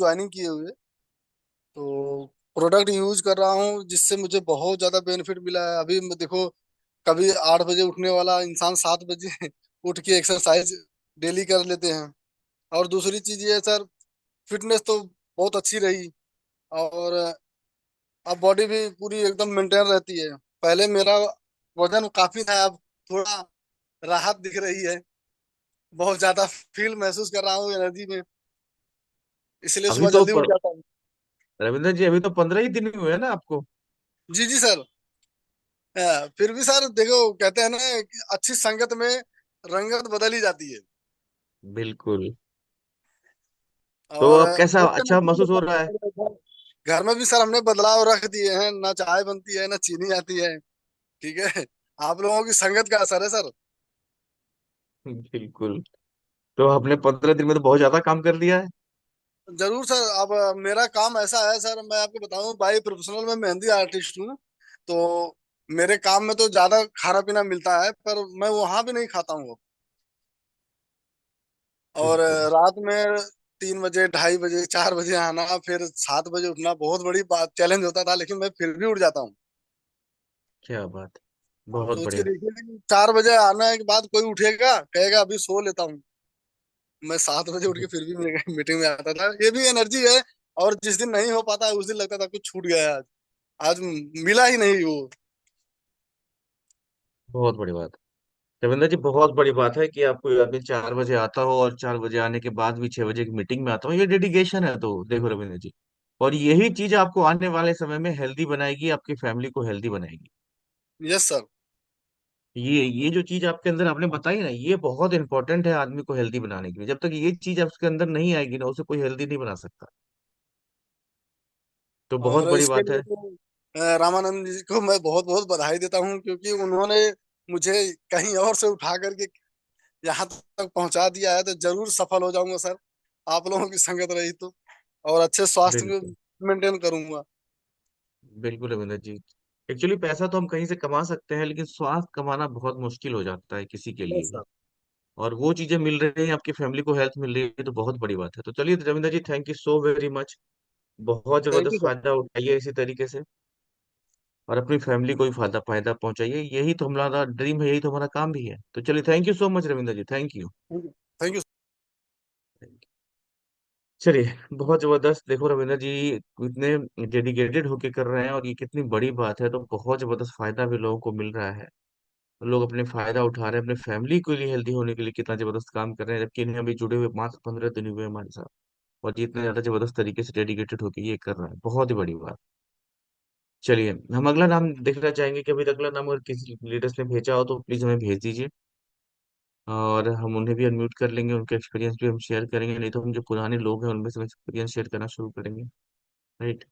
Joining किए हुए। तो प्रोडक्ट यूज कर रहा हूँ जिससे मुझे बहुत ज्यादा बेनिफिट मिला है। अभी देखो, कभी 8 बजे उठने वाला इंसान 7 बजे उठ के एक्सरसाइज डेली कर लेते हैं। और दूसरी चीज ये है सर, फिटनेस तो बहुत अच्छी रही। और अब बॉडी भी पूरी एकदम मेंटेन रहती है। पहले मेरा वजन काफी था, अब थोड़ा राहत दिख रही है। बहुत ज्यादा फील महसूस कर रहा हूँ एनर्जी में, इसलिए अभी सुबह तो जल्दी उठ जाता हूँ। रविंद्र जी, अभी तो 15 ही दिन हुए हैं ना आपको? जी जी सर। फिर भी सर देखो, कहते हैं ना कि अच्छी संगत में रंगत बदल ही जाती है। बिल्कुल। तो और अब कैसा, बहुत अच्छा एनर्जी महसूस हो बदलाव रहा है? आ गया है। घर में भी सर हमने बदलाव रख दिए हैं, ना चाय बनती है ना चीनी आती है। ठीक है। आप लोगों की संगत का असर है सर। बिल्कुल। तो आपने 15 दिन में तो बहुत ज्यादा काम कर लिया है। जरूर सर। अब मेरा काम ऐसा है सर, मैं आपको बताऊं, बाई प्रोफेशनल मैं मेहंदी आर्टिस्ट हूँ। तो मेरे काम में तो ज्यादा खाना पीना मिलता है, पर मैं वहां भी नहीं खाता हूँ। और बिल्कुल। रात में 3 बजे, 2:30 बजे, 4 बजे आना, फिर 7 बजे उठना बहुत बड़ी बात चैलेंज होता था, लेकिन मैं फिर भी उठ जाता हूँ। क्या बात है, आप बहुत सोच के बढ़िया। देखिए कि 4 बजे आने के बाद कोई उठेगा, कहेगा अभी सो लेता हूँ। मैं 7 बजे उठ के फिर भी मीटिंग में आता था। ये भी एनर्जी है। और जिस दिन नहीं हो पाता उस दिन लगता था कुछ छूट गया है आज। आज मिला ही नहीं वो। बहुत बड़ी बात है रविंद्र जी, बहुत बड़ी बात है कि आपको आदमी 4 बजे आता हो और 4 बजे आने के बाद भी 6 बजे की मीटिंग में आता हो, ये डेडिकेशन है। तो देखो रविंद्र जी, और यही चीज आपको आने वाले समय में हेल्दी बनाएगी, आपकी फैमिली को हेल्दी बनाएगी। Yes sir. ये जो चीज आपके अंदर आपने बताई ना, ये बहुत इंपॉर्टेंट है आदमी को हेल्दी बनाने के लिए। जब तक ये चीज आपके अंदर नहीं आएगी ना, उसे कोई हेल्दी नहीं बना सकता। तो बहुत और बड़ी इसके बात लिए है। तो रामानंद जी को मैं बहुत बहुत बधाई देता हूँ, क्योंकि उन्होंने मुझे कहीं और से उठा करके यहाँ तक पहुंचा दिया है। तो जरूर सफल हो जाऊंगा सर, आप लोगों की संगत रही तो। और अच्छे स्वास्थ्य में बिल्कुल। मेंटेन करूंगा। बिल्कुल रविंद्र जी, एक्चुअली पैसा तो हम कहीं से कमा सकते हैं, लेकिन स्वास्थ्य कमाना बहुत मुश्किल हो जाता है किसी के लिए यस भी। सर। और वो चीजें मिल रही हैं, आपकी फैमिली को हेल्थ मिल रही है, तो बहुत बड़ी बात है। तो चलिए Ravindra ji, thank you so very much. बहुत थैंक यू जबरदस्त सर। फायदा उठाइए इसी तरीके से, और अपनी फैमिली को भी फायदा फायदा पहुंचाइए। यही तो हमारा ड्रीम है, यही तो हमारा काम भी है। तो चलिए, thank you so much Ravindra ji, thank you. Thank you. Thank you. चलिए, बहुत जबरदस्त। देखो रविंद्र जी, इतने डेडिकेटेड होके कर रहे हैं, और ये कितनी बड़ी बात है। तो बहुत जबरदस्त फायदा भी लोगों को मिल रहा है। लोग अपने फायदा उठा रहे हैं, अपने फैमिली के लिए हेल्दी होने के लिए कितना जबरदस्त काम कर रहे हैं, जबकि इन्हें अभी जुड़े हुए मात्र 15 दिन हुए हमारे साथ। और ये इतना ज्यादा जबरदस्त तरीके से डेडिकेटेड होकर ये कर रहा है, बहुत ही बड़ी बात। चलिए, हम अगला नाम देखना चाहेंगे कि अभी तक अगला नाम अगर किसी लीडर्स ने भेजा हो तो प्लीज हमें भेज दीजिए। और हम उन्हें भी अनम्यूट कर लेंगे, उनके एक्सपीरियंस भी हम शेयर करेंगे। नहीं तो हम जो पुराने लोग हैं उनमें से एक्सपीरियंस शेयर करना शुरू करेंगे। राइट।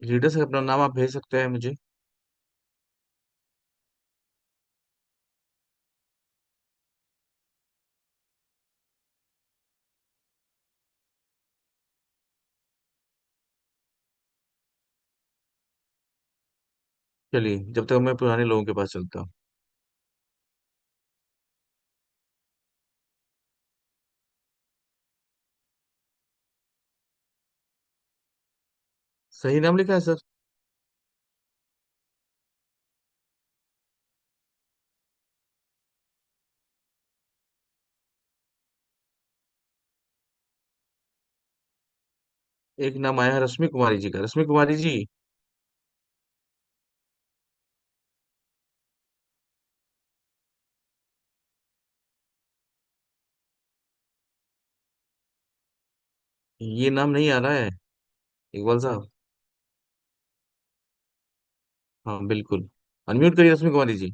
लीडर्स अपना नाम आप भेज सकते हैं मुझे। चलिए, जब तक मैं पुराने लोगों के पास चलता हूँ। सही नाम लिखा है सर? एक नाम आया है रश्मि कुमारी जी का। रश्मि कुमारी जी, ये नाम नहीं आ रहा है इकबाल साहब। हाँ बिल्कुल, अनम्यूट करिए रश्मि कुमारी जी।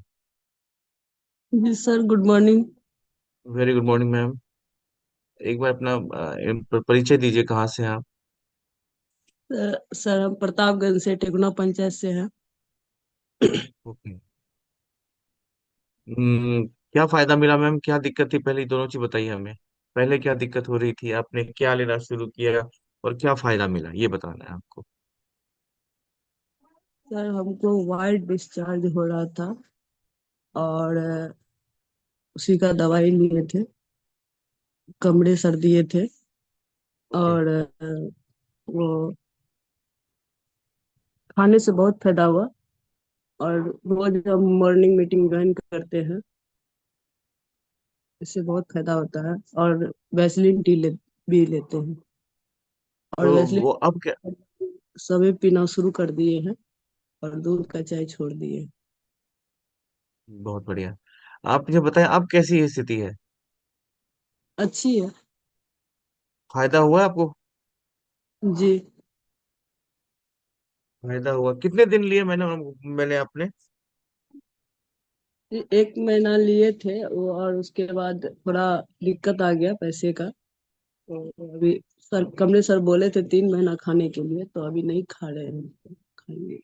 जी sir, good morning. Very good morning ma'am. एक बार अपना परिचय दीजिए, कहाँ से हैं आप? सर, हम प्रतापगंज से टेकुना पंचायत से हैं। ओके। क्या फायदा मिला मैम, क्या दिक्कत थी, पहले ये दोनों चीज बताइए हमें। पहले क्या दिक्कत हो रही थी, आपने क्या लेना शुरू किया, और क्या फायदा मिला, ये बताना है आपको। सर हमको वाइट डिस्चार्ज हो रहा था और उसी का दवाई लिए थे, कमरे सर दिए थे। ओके। और वो खाने से बहुत फायदा हुआ। और रोज हम मॉर्निंग मीटिंग ज्वाइन करते हैं, इससे बहुत फायदा होता है। और वैसलीन भी लेते हैं। और तो वो वैसलीन अब क्या? सभी पीना शुरू कर दिए हैं और दूध का चाय छोड़ दिए हैं। बहुत बढ़िया। आप मुझे बताएं, अब कैसी स्थिति है? अच्छी है। फायदा हुआ है आपको? जी। फायदा हुआ, कितने दिन लिए मैंने अपने? 1 महीना लिए थे वो, और उसके बाद थोड़ा दिक्कत आ गया पैसे का। तो अभी सर, कमले सर बोले थे 3 महीना खाने के लिए, तो अभी नहीं खा रहे हैं, खाएंगे।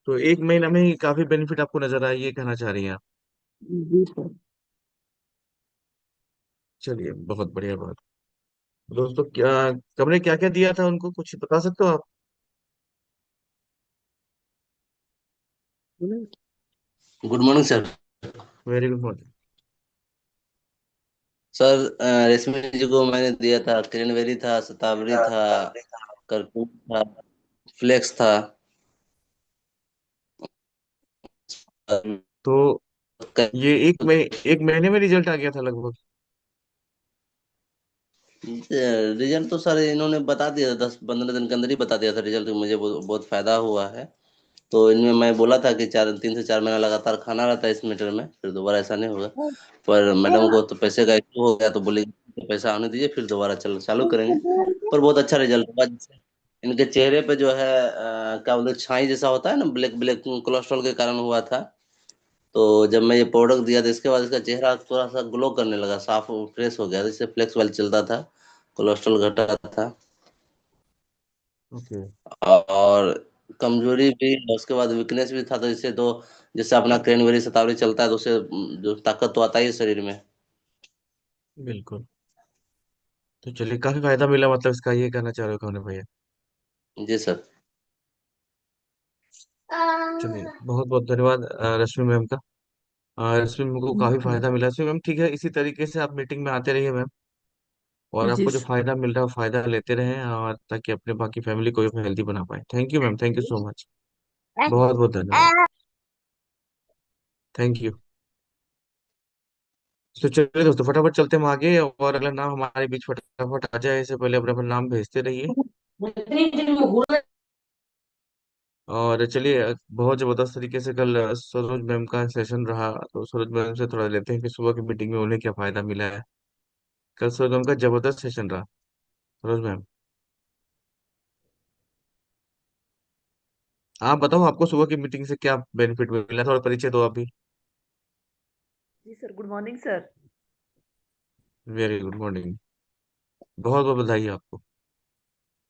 तो 1 महीना में ही काफी बेनिफिट आपको नजर आया, ये कहना चाह रही हैं आप? जी सर। चलिए, बहुत बढ़िया बात। दोस्तों, क्या कमरे क्या क्या दिया था उनको, कुछ बता सकते हो आप? Good morning sir. Very good morning. Sir रेशमी जी को मैंने दिया था, क्रैनबेरी था, शतावरी था, करकून था, फ्लेक्स था। तो ये 1 महीने में रिजल्ट आ गया था लगभग? रिजल्ट तो सर इन्होंने बता दिया था, 10-15 दिन के अंदर ही बता दिया था रिजल्ट। मुझे बहुत फायदा हुआ है। तो इनमें मैं बोला था कि 3 से 4 महीना लगातार खाना रहता है इस मीटर में, फिर दोबारा ऐसा नहीं होगा। पर मैडम को तो पैसे का इशू हो गया, तो बोले पैसा आने दीजिए, फिर दोबारा चालू करेंगे। पर बहुत अच्छा रिजल्ट हुआ। जिससे इनके चेहरे पे जो है क्या बोलते हैं, छाई जैसा होता है ना, ब्लैक ब्लैक, कोलेस्ट्रॉल के कारण हुआ था। तो जब मैं ये प्रोडक्ट दिया तो इसके बाद इसका चेहरा थोड़ा सा ग्लो करने लगा, साफ फ्रेश हो गया। जिससे फ्लेक्स वाल चलता था, कोलेस्ट्रॉल घटा था। ओके। और कमजोरी भी, उसके बाद वीकनेस भी था। तो इससे तो जैसे अपना क्रैनबेरी शतावरी चलता है, तो उससे जो ताकत तो आता ही है शरीर में। बिल्कुल। तो चलिए, काफी फायदा मिला मतलब इसका, ये कहना चाह रहे हो कौन भैया? जी सर। चलिए, बहुत बहुत धन्यवाद रश्मि मैम का। रश्मि मैम को काफी फायदा मिला। रश्मि मैम, ठीक है, इसी तरीके से आप मीटिंग में आते रहिए मैम। और जी आपको जो सर। फायदा मिल रहा है वो फायदा लेते रहें, और ताकि अपने बाकी फैमिली को भी हेल्दी बना पाए। Thank you ma'am, thank you so much. बहुत बहुत धन्यवाद। Thank you. तो चलिए दोस्तों, फटाफट चलते हैं हम आगे, और अगला नाम हमारे बीच फटाफट आ जाए, इससे पहले अपना अपना नाम भेजते रहिए। और चलिए, बहुत जबरदस्त तरीके से कल सरोज मैम का सेशन रहा, तो सरोज मैम से थोड़ा लेते हैं कि सुबह की मीटिंग में उन्हें क्या फायदा मिला है। कल सरोज मैम का जबरदस्त सेशन रहा। सरोज मैम, आप बताओ, आपको सुबह की मीटिंग से क्या बेनिफिट मिला, थोड़ा परिचय दो आप भी। जी sir, good morning sir. Very good morning. बहुत बहुत बधाई आपको।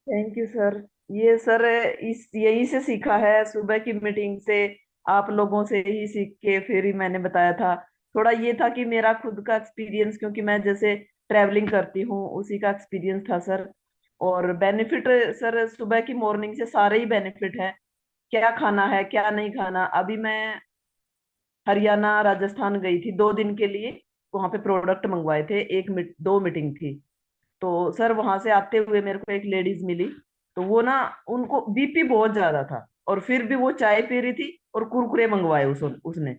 Thank you sir. ये सर इस यहीं से सीखा है, सुबह की मीटिंग से, आप लोगों से ही सीख के फिर ही मैंने बताया था। थोड़ा ये था कि मेरा खुद का एक्सपीरियंस, क्योंकि मैं जैसे ट्रैवलिंग करती हूँ, उसी का एक्सपीरियंस था सर। और बेनिफिट सर, सुबह की मॉर्निंग से सारे ही बेनिफिट है। क्या खाना है, क्या नहीं खाना। अभी मैं हरियाणा राजस्थान गई थी 2 दिन के लिए। वहां पे प्रोडक्ट मंगवाए थे, 2 मीटिंग थी। तो सर वहां से आते हुए मेरे को एक लेडीज मिली। तो वो ना, उनको बीपी बहुत ज्यादा था, और फिर भी वो चाय पी रही थी और कुरकुरे मंगवाए उसने।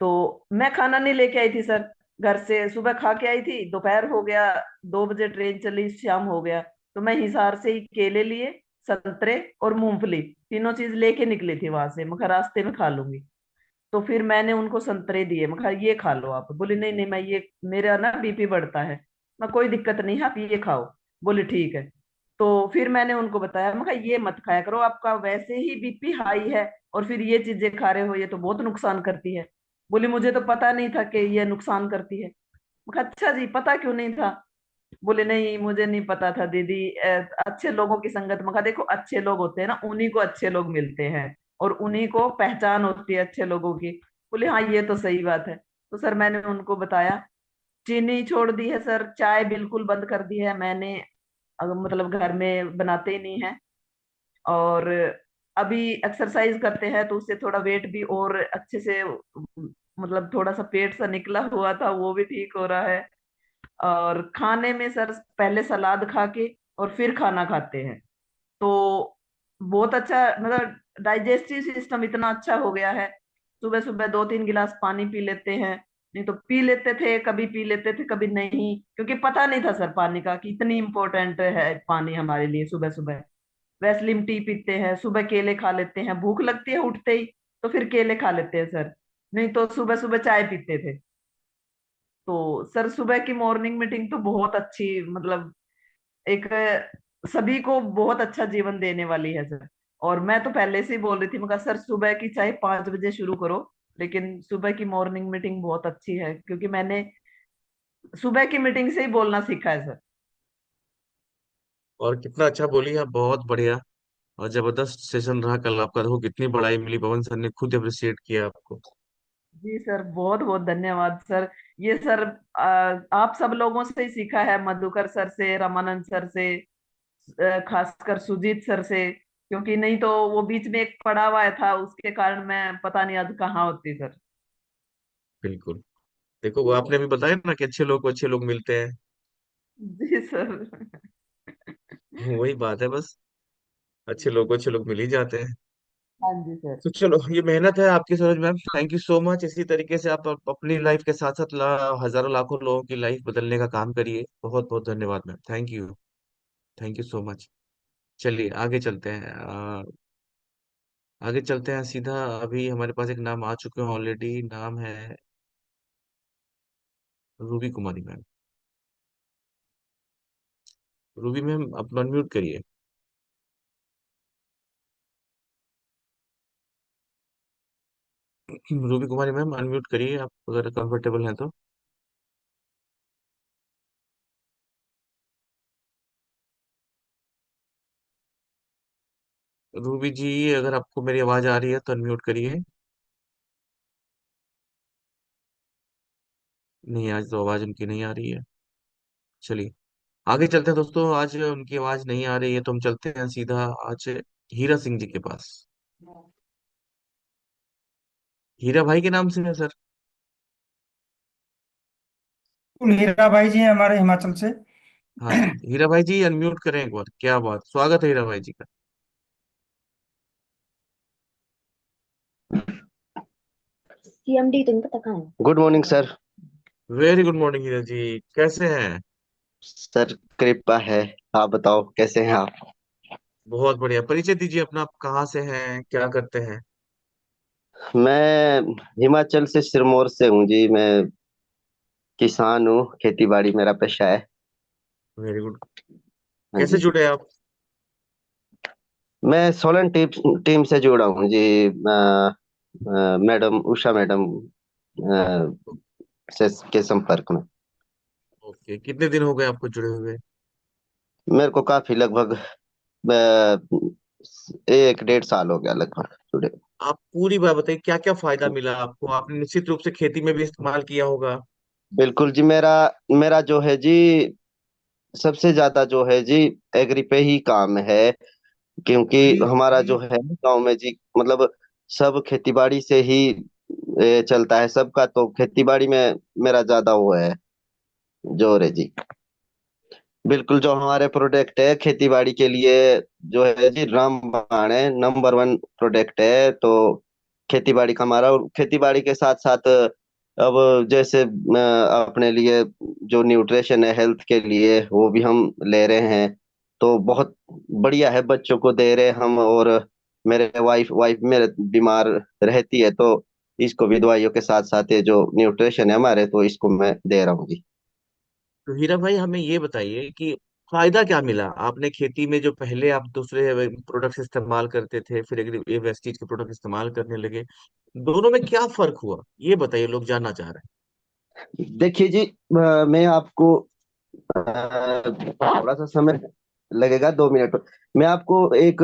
तो मैं खाना नहीं लेके आई थी सर, घर से सुबह खा के आई थी, दोपहर हो गया, 2 बजे ट्रेन चली, शाम हो गया। तो मैं हिसार से ही केले लिए, संतरे और मूंगफली, तीनों चीज लेके निकली थी वहां से। मैं कहा रास्ते में खा लूंगी। तो फिर मैंने उनको संतरे दिए, मैं कहा ये खा लो आप। बोले नहीं नहीं, मैं ये, मेरा ना बीपी बढ़ता है। मैं कोई दिक्कत नहीं है, आप ये खाओ। बोले ठीक है। तो फिर मैंने उनको बताया, मैं कहा ये मत खाया करो, आपका वैसे ही बीपी हाई है, और फिर ये चीजें खा रहे हो, ये तो बहुत नुकसान करती है। बोली मुझे तो पता नहीं था कि ये नुकसान करती है। मैं कहा अच्छा जी, पता क्यों नहीं था? बोले नहीं, मुझे नहीं पता था दीदी। अच्छे लोगों की संगत, मैं कहा देखो, अच्छे लोग होते हैं ना, उन्हीं को अच्छे लोग मिलते हैं, और उन्हीं को पहचान होती है अच्छे लोगों की। बोले हाँ, ये तो सही बात है। तो सर मैंने उनको बताया। चीनी छोड़ दी है सर, चाय बिल्कुल बंद कर दी है मैंने। मतलब घर में बनाते ही नहीं है। और अभी एक्सरसाइज करते हैं तो उससे थोड़ा वेट भी और अच्छे से, मतलब थोड़ा सा पेट सा निकला हुआ था वो भी ठीक हो रहा है। और खाने में सर पहले सलाद खा के और फिर खाना खाते हैं, तो बहुत अच्छा, मतलब डाइजेस्टिव सिस्टम इतना अच्छा हो गया है। सुबह सुबह 2-3 गिलास पानी पी लेते हैं। नहीं तो पी लेते थे, कभी पी लेते थे कभी नहीं, क्योंकि पता नहीं था सर पानी का कि इतनी इम्पोर्टेंट है पानी हमारे लिए सुबह सुबह। वैसलीन टी पीते हैं, सुबह केले खा लेते हैं, भूख लगती है उठते ही तो फिर केले खा लेते हैं सर। नहीं तो सुबह सुबह चाय पीते थे। तो सर सुबह की मॉर्निंग मीटिंग तो बहुत अच्छी, मतलब एक सभी को बहुत अच्छा जीवन देने वाली है सर। और मैं तो पहले से ही बोल रही थी, मैं कहा सर सुबह की चाहे 5 बजे शुरू करो, लेकिन सुबह की मॉर्निंग मीटिंग बहुत अच्छी है, क्योंकि मैंने सुबह की मीटिंग से ही बोलना सीखा है सर। और कितना अच्छा बोली आप, बहुत बढ़िया। और जबरदस्त सेशन रहा कल आपका, देखो कितनी बड़ाई मिली, पवन सर ने खुद अप्रिशिएट किया आपको। जी सर, बहुत बहुत धन्यवाद सर। ये सर आप सब लोगों से ही सीखा है, मधुकर सर से, रामानंद सर से, खासकर सुजीत सर से, क्योंकि नहीं तो वो बीच में एक पड़ा हुआ था, उसके कारण मैं पता नहीं आज कहाँ होती सर। बिल्कुल। देखो वो आपने भी बताया ना कि अच्छे लोग को अच्छे लोग मिलते हैं। जी सर। वही बात है बस, अच्छे लोग को अच्छे लोग मिल ही जाते हैं। हाँ जी सर। तो चलो, ये मेहनत है आपकी Saroj ma'am, thank you so much. इसी तरीके से आप अपनी लाइफ के साथ साथ हजारों लाखों लोगों की लाइफ बदलने का काम करिए। बहुत बहुत धन्यवाद ma'am, thank you. Thank you so much. चलिए आगे चलते हैं, आगे चलते हैं सीधा। अभी हमारे पास एक नाम आ चुके हैं ऑलरेडी, नाम है रूबी कुमारी मैम। रूबी मैम आप अनम्यूट करिए। रूबी कुमारी मैम अनम्यूट करिए आप, अगर कंफर्टेबल हैं तो। रूबी जी, अगर आपको मेरी आवाज आ रही है तो अनम्यूट करिए। नहीं, आज तो आवाज उनकी नहीं आ रही है। चलिए आगे चलते हैं दोस्तों, आज उनकी आवाज नहीं आ रही है तो हम चलते हैं सीधा आज हीरा सिंह जी के पास। हीरा भाई के नाम से है सर। हीरा भाई जी हैं हमारे हिमाचल से। हाँ जी, हीरा भाई जी अनम्यूट करें एक बार, क्या बात, स्वागत है हीरा भाई जी का। सीएमडी तो नहीं पता कहाँ है। Good morning sir. Very good morning Hira ji, कैसे हैं? सर कृपा है। आप बताओ कैसे हैं आप। बहुत बढ़िया, परिचय दीजिए अपना, आप कहाँ से हैं, क्या करते हैं? मैं हिमाचल से सिरमौर से हूँ जी। मैं किसान हूँ, खेती बाड़ी मेरा पेशा है। Very good. हाँ कैसे जी। जुड़े आप? मैं सोलन टीम टीम से जुड़ा हूँ जी। मैडम उषा मैडम से के संपर्क में। ओके, कितने दिन हो गए आपको जुड़े हुए? मेरे को काफी लगभग 1-1.5 साल हो गया लगभग जुड़े। आप पूरी बात बताइए, क्या क्या फायदा मिला आपको, आपने निश्चित रूप से खेती में भी इस्तेमाल किया होगा। बिल्कुल जी। मेरा मेरा जो है जी, सबसे ज्यादा जो है जी एग्री पे ही काम है। क्योंकि हमारा जो है गांव में जी, मतलब सब खेती बाड़ी से ही चलता है सबका। तो खेती बाड़ी में मेरा ज्यादा वो है, जोर है जी। बिल्कुल, जो हमारे प्रोडक्ट है खेती बाड़ी के लिए, जो है जी रामबाण है, नंबर 1 प्रोडक्ट है। तो खेती बाड़ी का हमारा, और खेती बाड़ी के साथ साथ अब जैसे अपने लिए जो न्यूट्रिशन है हेल्थ के लिए, वो भी हम ले रहे हैं। तो बहुत बढ़िया है, बच्चों को दे रहे हैं हम। और मेरे वाइफ वाइफ मेरे बीमार रहती है, तो इसको भी दवाइयों के साथ साथ ये जो न्यूट्रिशन है हमारे, तो इसको मैं दे रहा हूँ जी। तो हीरा भाई हमें ये बताइए कि फायदा क्या मिला आपने खेती में, जो पहले आप दूसरे प्रोडक्ट्स इस्तेमाल करते थे, फिर ये वेस्टीज के प्रोडक्ट इस्तेमाल करने लगे, दोनों में क्या फर्क हुआ, ये बताइए, लोग जानना चाह रहे देखिए जी, मैं आपको थोड़ा सा समय लगेगा, 2 मिनट। मैं आपको एक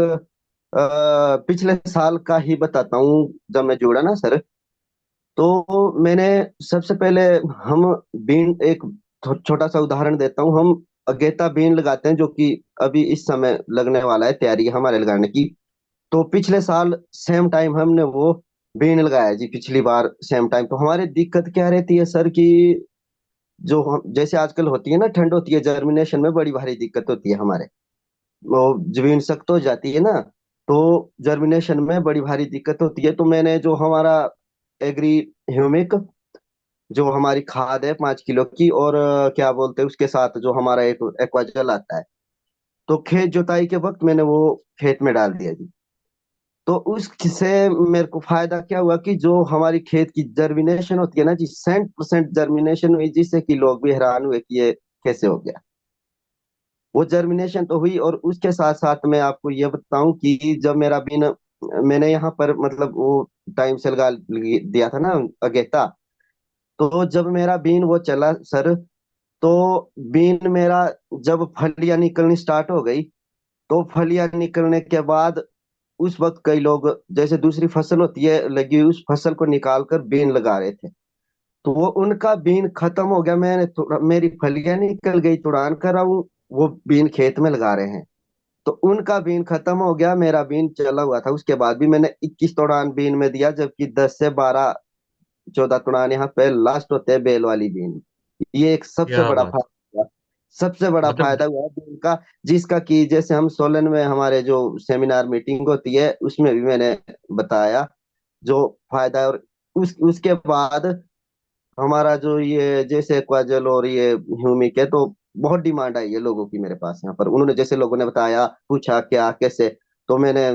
पिछले साल का ही बताता हूँ। जब मैं जुड़ा ना सर, तो मैंने सबसे पहले, हम बीन एक छोटा सा उदाहरण देता हूँ। हम अगेता बीन लगाते हैं, जो कि अभी इस समय लगने वाला है, तैयारी है हमारे लगाने की। तो पिछले साल सेम टाइम हमने वो बीन लगाया जी, पिछली बार सेम टाइम। तो हमारी दिक्कत क्या रहती है सर कि जो हम जैसे आजकल होती है ना, ठंड होती है, जर्मिनेशन में बड़ी भारी दिक्कत होती है हमारे। वो जमीन सख्त हो जाती है ना, तो जर्मिनेशन में बड़ी भारी दिक्कत होती है। तो मैंने जो हमारा एग्री ह्यूमिक, जो हमारी खाद है 5 किलो की, और क्या बोलते हैं उसके साथ जो हमारा एक एक्वाजल आता है, तो खेत जुताई के वक्त मैंने वो खेत में डाल दिया जी। तो उससे मेरे को फायदा क्या हुआ कि जो हमारी खेत की जर्मिनेशन होती है ना जी, 100% जर्मिनेशन हुई, जिससे कि लोग भी हैरान हुए कि ये कैसे हो गया। वो जर्मिनेशन तो हुई, और उसके साथ साथ मैं आपको ये बताऊं कि जब मेरा बीन मैंने यहाँ पर मतलब वो टाइम से लगा दिया था ना अगेता, तो जब मेरा बीन वो चला सर, तो बीन मेरा जब फलियां निकलनी स्टार्ट हो गई, तो फलियां निकलने के बाद उस वक्त कई लोग जैसे दूसरी फसल होती है लगी हुई, उस फसल को निकाल कर बीन लगा रहे थे। तो वो उनका बीन खत्म हो गया, मेरी फलियां निकल गई, तुड़ान कर रहा हूँ, वो बीन खेत में लगा रहे हैं। तो उनका बीन खत्म हो गया, मेरा बीन चला हुआ था। उसके बाद भी मैंने 21 तोड़ान बीन में दिया, जबकि 10 से 12 14 तोड़ान यहाँ पे लास्ट होते हैं बेल वाली बीन। ये एक सबसे क्या बड़ा बात। फायदा हुआ। सबसे बड़ा मतलब फायदा हुआ बीन का, जिसका कि जैसे हम सोलन में हमारे जो सेमिनार मीटिंग होती है उसमें भी मैंने बताया जो फायदा है। और उसके बाद हमारा जो ये जैसे क्वाजल और ये ह्यूमिक है, तो बहुत डिमांड आई है लोगों की मेरे पास यहाँ पर। उन्होंने जैसे लोगों ने बताया, पूछा क्या कैसे, तो मैंने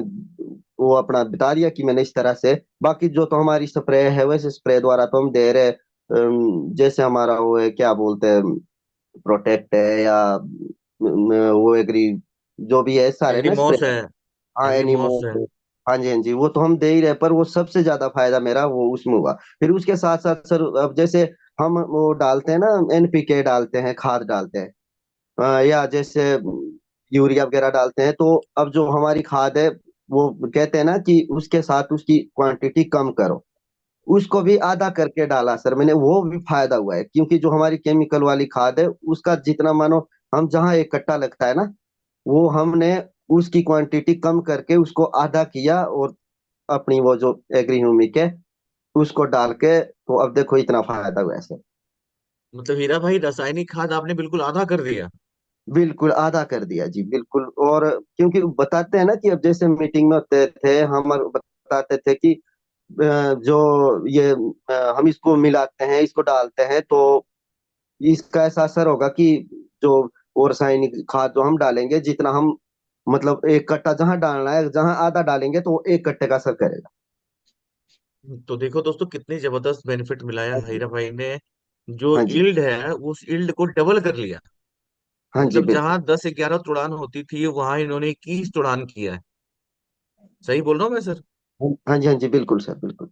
वो अपना बता दिया कि मैंने इस तरह से। बाकी जो तो हमारी स्प्रे है, वैसे स्प्रे द्वारा तो हम दे रहे जैसे हमारा वो है क्या बोलते हैं, प्रोटेक्ट है या वो एग्री, जो भी है सारे ना स्प्रे। एग्रीमॉस है। हाँ एग्रीमॉस एनीमोस। है। हाँ जी हाँ जी, वो तो हम दे ही रहे, पर वो सबसे ज्यादा फायदा मेरा वो उसमें हुआ। फिर उसके साथ साथ सर, अब जैसे हम वो डालते हैं ना, एनपीके डालते हैं, खाद डालते हैं, या जैसे यूरिया वगैरह डालते हैं, तो अब जो हमारी खाद है, वो कहते हैं ना कि उसके साथ उसकी क्वांटिटी कम करो। उसको भी आधा करके डाला सर मैंने, वो भी फायदा हुआ है। क्योंकि जो हमारी केमिकल वाली खाद है, उसका जितना मानो हम जहाँ एक कट्टा लगता है ना, वो हमने उसकी क्वांटिटी कम करके उसको आधा किया, और अपनी वो जो एग्री ह्यूमिक है उसको डाल के, तो अब देखो इतना फायदा हुआ है सर। मतलब हीरा भाई, रासायनिक खाद आपने बिल्कुल आधा कर दिया। बिल्कुल आधा कर दिया जी, बिल्कुल। और क्योंकि बताते हैं ना कि अब जैसे मीटिंग में होते थे हम, और बताते थे कि जो ये हम इसको मिलाते हैं, इसको डालते हैं, तो इसका ऐसा असर होगा कि जो वो रासायनिक खाद जो हम डालेंगे, जितना हम मतलब एक कट्टा जहां डालना है, जहां आधा डालेंगे तो वो एक कट्टे का असर करेगा। तो देखो दोस्तों, कितनी जबरदस्त बेनिफिट मिला है हीरा भाई ने। जो हाँ जी। यील्ड है उस यील्ड को डबल कर लिया। हाँ जी मतलब बिल्कुल। जहां 10 11 तुड़ान होती थी, वहां इन्होंने 21 तुड़ान किया है। सही बोल रहा हूँ मैं सर? हाँ जी हाँ जी बिल्कुल सर, बिल्कुल।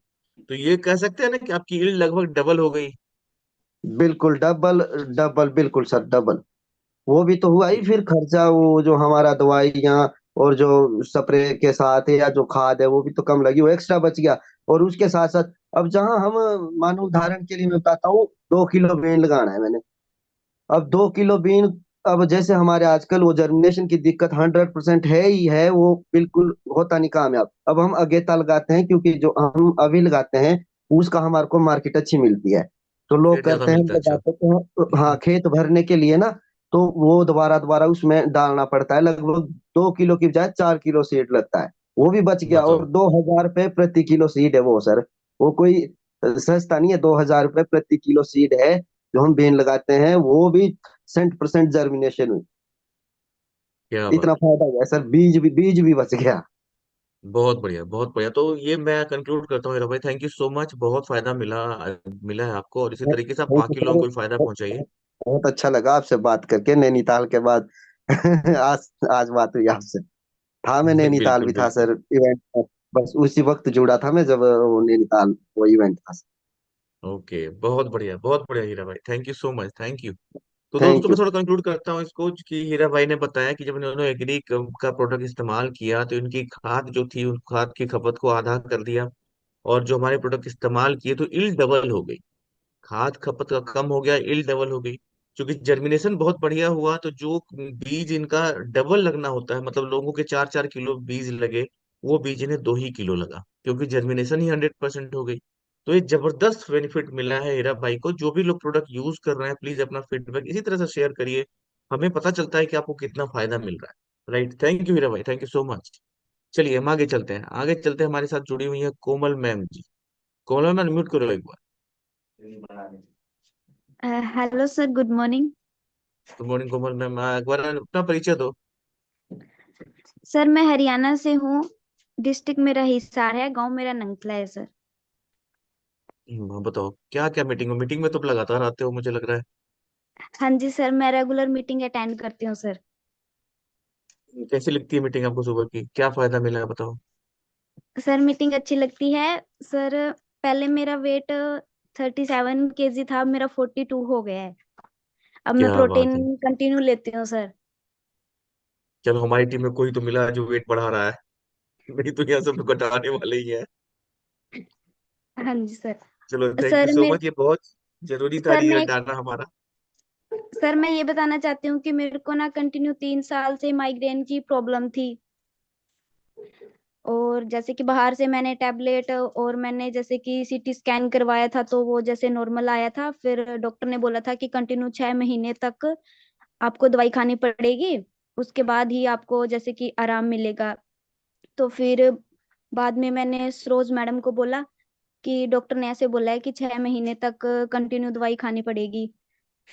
तो ये कह सकते हैं ना कि आपकी यील्ड लगभग डबल हो गई। बिल्कुल डबल, डबल बिल्कुल सर, डबल। वो भी तो हुआ ही, फिर खर्चा वो जो हमारा दवाइयाँ और जो स्प्रे के साथ है या जो खाद है, वो भी तो कम लगी, वो एक्स्ट्रा बच गया। और उसके साथ साथ अब जहाँ हम, मानो उदाहरण के लिए मैं बताता हूँ, 2 किलो बेन लगाना है मैंने। अब 2 किलो बीन, अब जैसे हमारे आजकल वो जर्मिनेशन की दिक्कत 100% है ही है, वो बिल्कुल होता नहीं कामयाब। अब हम अगेता लगाते हैं, क्योंकि जो हम अभी लगाते हैं उसका हमारे को मार्केट अच्छी मिलती है, तो लोग रेट ज्यादा करते हैं मिलता है, अच्छा। लगाते तो हाँ, खेत भरने के लिए ना, तो वो दोबारा दोबारा उसमें डालना पड़ता है। लगभग 2 किलो की बजाय 4 किलो सीड लगता है। वो भी बच गया, और बताओ। 2,000 रुपये प्रति किलो सीड है वो सर। वो कोई सस्ता नहीं है, 2,000 रुपये प्रति किलो सीड है जो हम बेन लगाते हैं, वो भी 100% जर्मिनेशन हुई। क्या इतना बात। फायदा हुआ है सर, बीज भी बच गया। बहुत बढ़िया, बहुत बढ़िया। तो ये मैं कंक्लूड करता हूँ हीरा भाई, थैंक यू सो मच। बहुत फायदा मिला, मिला है आपको, और इसी तरीके से आप थैंक यू बाकी लोगों सर, को भी फायदा पहुंचाइए। बहुत अच्छा लगा आपसे बात करके नैनीताल के बाद। आज आज बात हुई आपसे। था मैं नैनीताल बिल्कुल भी था बिल्कुल। सर, इवेंट में। बस उसी वक्त जुड़ा था मैं जब वो नैनीताल वो इवेंट था। ओके, बहुत बढ़िया हीरा भाई, thank you so much, thank you. तो थैंक दोस्तों, यू। मैं थोड़ा कंक्लूड करता हूँ इसको कि हीरा भाई ने बताया कि जब इन्होंने एग्री का प्रोडक्ट इस्तेमाल किया, तो इनकी खाद जो थी, उन खाद की खपत को आधा कर दिया। और जो हमारे प्रोडक्ट इस्तेमाल किए, तो इल्ड डबल हो गई। खाद खपत का कम हो गया, इल्ड डबल हो गई। क्योंकि जर्मिनेशन बहुत बढ़िया हुआ, तो जो बीज इनका डबल लगना होता है, मतलब लोगों के 4 4 किलो बीज लगे, वो बीज ने 2 ही किलो लगा, क्योंकि जर्मिनेशन ही 100% हो गई। तो ये जबरदस्त बेनिफिट मिला है हीरा भाई को। जो भी लोग प्रोडक्ट यूज कर रहे हैं, प्लीज अपना फीडबैक इसी तरह से शेयर करिए। हमें पता चलता है कि आपको कितना फायदा मिल रहा है। राइट, थैंक यू हीरा भाई, थैंक यू सो मच। चलिए हम आगे चलते हैं, आगे चलते हैं। हमारे साथ जुड़ी हुई है Komal ma'am ji. Komal ma'am, mute करो एक बार। Hello sir, good morning. Good morning Komal ma'am, एक बार अपना परिचय दो। सर मैं हरियाणा से हूँ। डिस्ट्रिक्ट मेरा हिसार है, गांव मेरा नंगतला है सर। बताओ क्या क्या मीटिंग में तो लगातार आते हो मुझे लग रहा है। हाँ जी सर, मैं रेगुलर मीटिंग अटेंड करती हूँ सर। कैसी लगती है मीटिंग आपको? सुबह की क्या फायदा मिला है बताओ। सर मीटिंग अच्छी लगती है सर। पहले मेरा वेट 37 kg था, अब मेरा 42 हो गया है। अब मैं क्या बात प्रोटीन है। कंटिन्यू लेती हूँ सर। चलो हमारी टीम में कोई तो मिला है जो वेट बढ़ा रहा है। नहीं तो यहाँ सब तो घटाने वाले ही है। हाँ जी सर। चलो थैंक यू सर सो मेरे मच, ये बहुत जरूरी था सर ये मैं डालना हमारा। सर मैं ये बताना चाहती हूँ कि मेरे को ना कंटिन्यू 3 साल से माइग्रेन की प्रॉब्लम थी। और जैसे कि बाहर से मैंने टैबलेट और मैंने जैसे कि सीटी स्कैन करवाया था, तो वो जैसे नॉर्मल आया था। फिर डॉक्टर ने बोला था कि कंटिन्यू 6 महीने तक आपको दवाई खानी पड़ेगी, उसके बाद ही आपको जैसे कि आराम मिलेगा। तो फिर बाद में मैंने सरोज मैडम को बोला कि डॉक्टर ने ऐसे बोला है कि 6 महीने तक कंटिन्यू दवाई खानी पड़ेगी।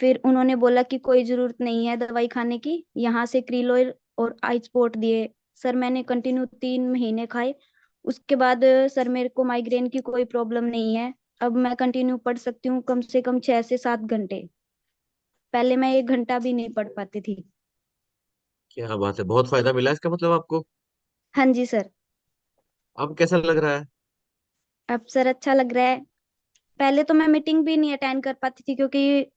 फिर उन्होंने बोला कि कोई जरूरत नहीं है दवाई खाने की, यहाँ से क्रील ऑयल और आइस पोर्ट दिए। सर मैंने कंटिन्यू 3 महीने खाए। उसके बाद सर मेरे को माइग्रेन की कोई प्रॉब्लम नहीं है। अब मैं कंटिन्यू पढ़ सकती हूँ कम से कम 6 से 7 घंटे। पहले मैं 1 घंटा भी नहीं पढ़ पाती थी। क्या बात है, बहुत फायदा मिला इसका मतलब आपको। हाँ जी सर। अब कैसा लग रहा है? अब सर अच्छा लग रहा है। पहले तो मैं मीटिंग भी नहीं अटेंड कर पाती थी, क्योंकि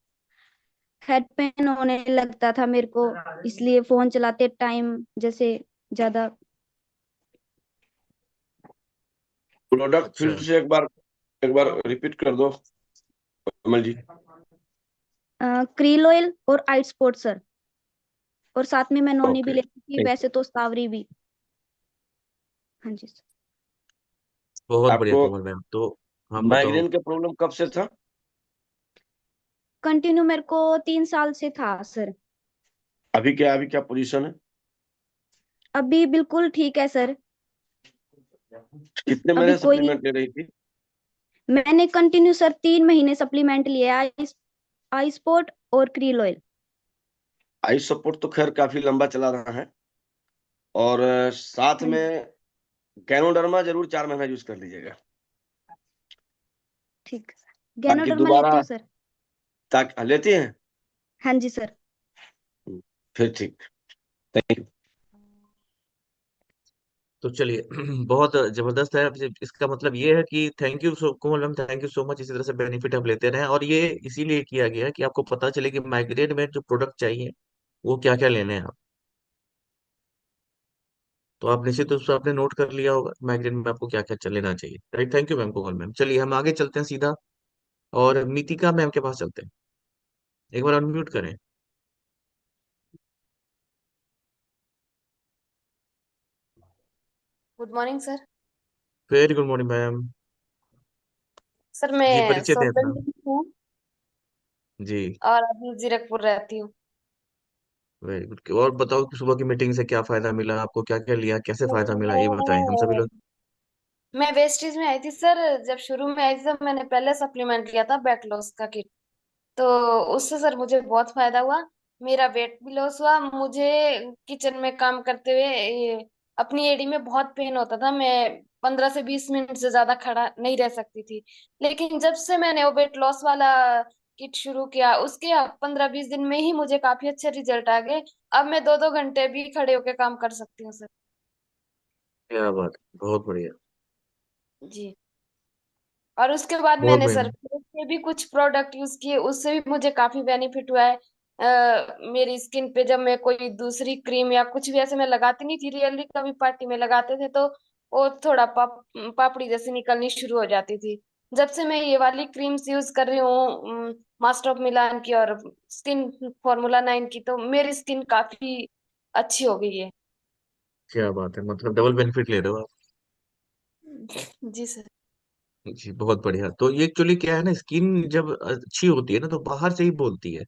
हेड पेन होने लगता था मेरे को, इसलिए फोन चलाते टाइम जैसे ज्यादा। प्रोडक्ट अच्छा। फिर से एक बार रिपीट कर दो कमल जी। क्रील ऑयल और आइट स्पॉट सर। और साथ में मैं नोनी भी ओके, लेती थी, थैंक वैसे तो सावरी भी। हाँ जी सर। बहुत बढ़िया आपको कोमल मैम, तो हम बताओ। माइग्रेन का प्रॉब्लम कब से था? कंटिन्यू मेरे को 3 साल से था सर। अभी क्या पोजीशन है? अभी बिल्कुल ठीक है सर। कितने अभी महीने कोई, सप्लीमेंट ले रही थी? मैंने कंटिन्यू सर 3 महीने सप्लीमेंट लिया, आइस आई स्पॉट और क्रील ऑयल। आई सपोर्ट तो खैर काफी लंबा चला रहा है, और साथ हाँ जी, में गैनोडर्मा जरूर 4 महीना यूज कर लीजिएगा, ठीक है सर। ताकि गैनोडर्मा लेती दोबारा, हूँ सर। ताकि लेती हैं। हाँ जी सर। फिर ठीक, थैंक यू। तो चलिए बहुत जबरदस्त है। अब इसका मतलब ये है कि thank you so Komal ma'am, thank you so much. इसी तरह से बेनिफिट हम लेते रहें, और ये इसीलिए किया गया है कि आपको पता चले कि माइग्रेन में जो प्रोडक्ट चाहिए वो क्या क्या लेने हैं आप। तो आप निश्चित रूप से आपने नोट कर लिया होगा माइग्रेन में आपको क्या क्या लेना चाहिए। Right, thank you ma'am, Komal ma'am. चलिए हम आगे चलते हैं सीधा, और नीतिका मैम के पास चलते हैं। एक बार अनम्यूट करें। Good morning sir. Very good morning ma'am. Sir जी मैं परिचय दें सोलन अपना। में हूँ जी। और अभी जीरकपुर रहती हूँ। Very good. और बताओ कि सुबह की मीटिंग से क्या फायदा मिला आपको, क्या क्या लिया, कैसे फायदा मिला, ये बताएं हम सभी लोग। मैं वेस्टीज में आई थी सर। जब शुरू में आई थी तब मैंने पहले सप्लीमेंट लिया था वेट लॉस का किट। तो उससे सर मुझे बहुत फायदा हुआ। मेरा वेट भी लॉस हुआ। मुझे किचन में काम करते हुए अपनी एड़ी में बहुत पेन होता था। मैं 15 से 20 मिनट से ज्यादा खड़ा नहीं रह सकती थी। लेकिन जब से मैंने वो वेट लॉस वाला किट शुरू किया, उसके 15-20 दिन में ही मुझे काफी अच्छे रिजल्ट आ गए। अब मैं 2-2 घंटे भी खड़े होकर काम कर सकती हूँ सर। क्या बात है, बहुत बढ़िया। जी। और उसके बाद बहुत मैंने बढ़िया। सर फेस के भी कुछ प्रोडक्ट यूज किए, उससे भी मुझे काफी बेनिफिट हुआ है। मेरी स्किन पे जब मैं कोई दूसरी क्रीम या कुछ भी ऐसे मैं लगाती नहीं थी, रियली कभी पार्टी में लगाते थे तो वो थोड़ा पापड़ी जैसी निकलनी शुरू हो जाती थी। जब से मैं ये वाली क्रीम्स यूज कर रही हूँ, मास्टर ऑफ मिलान की और स्किन फॉर्मूला 9 की, तो मेरी स्किन काफी अच्छी हो गई है। क्या बात है, मतलब डबल बेनिफिट ले रहे हो आप। जी सर। जी बहुत बढ़िया। तो ये एक्चुअली क्या है ना, स्किन जब अच्छी होती है ना तो बाहर से ही बोलती है,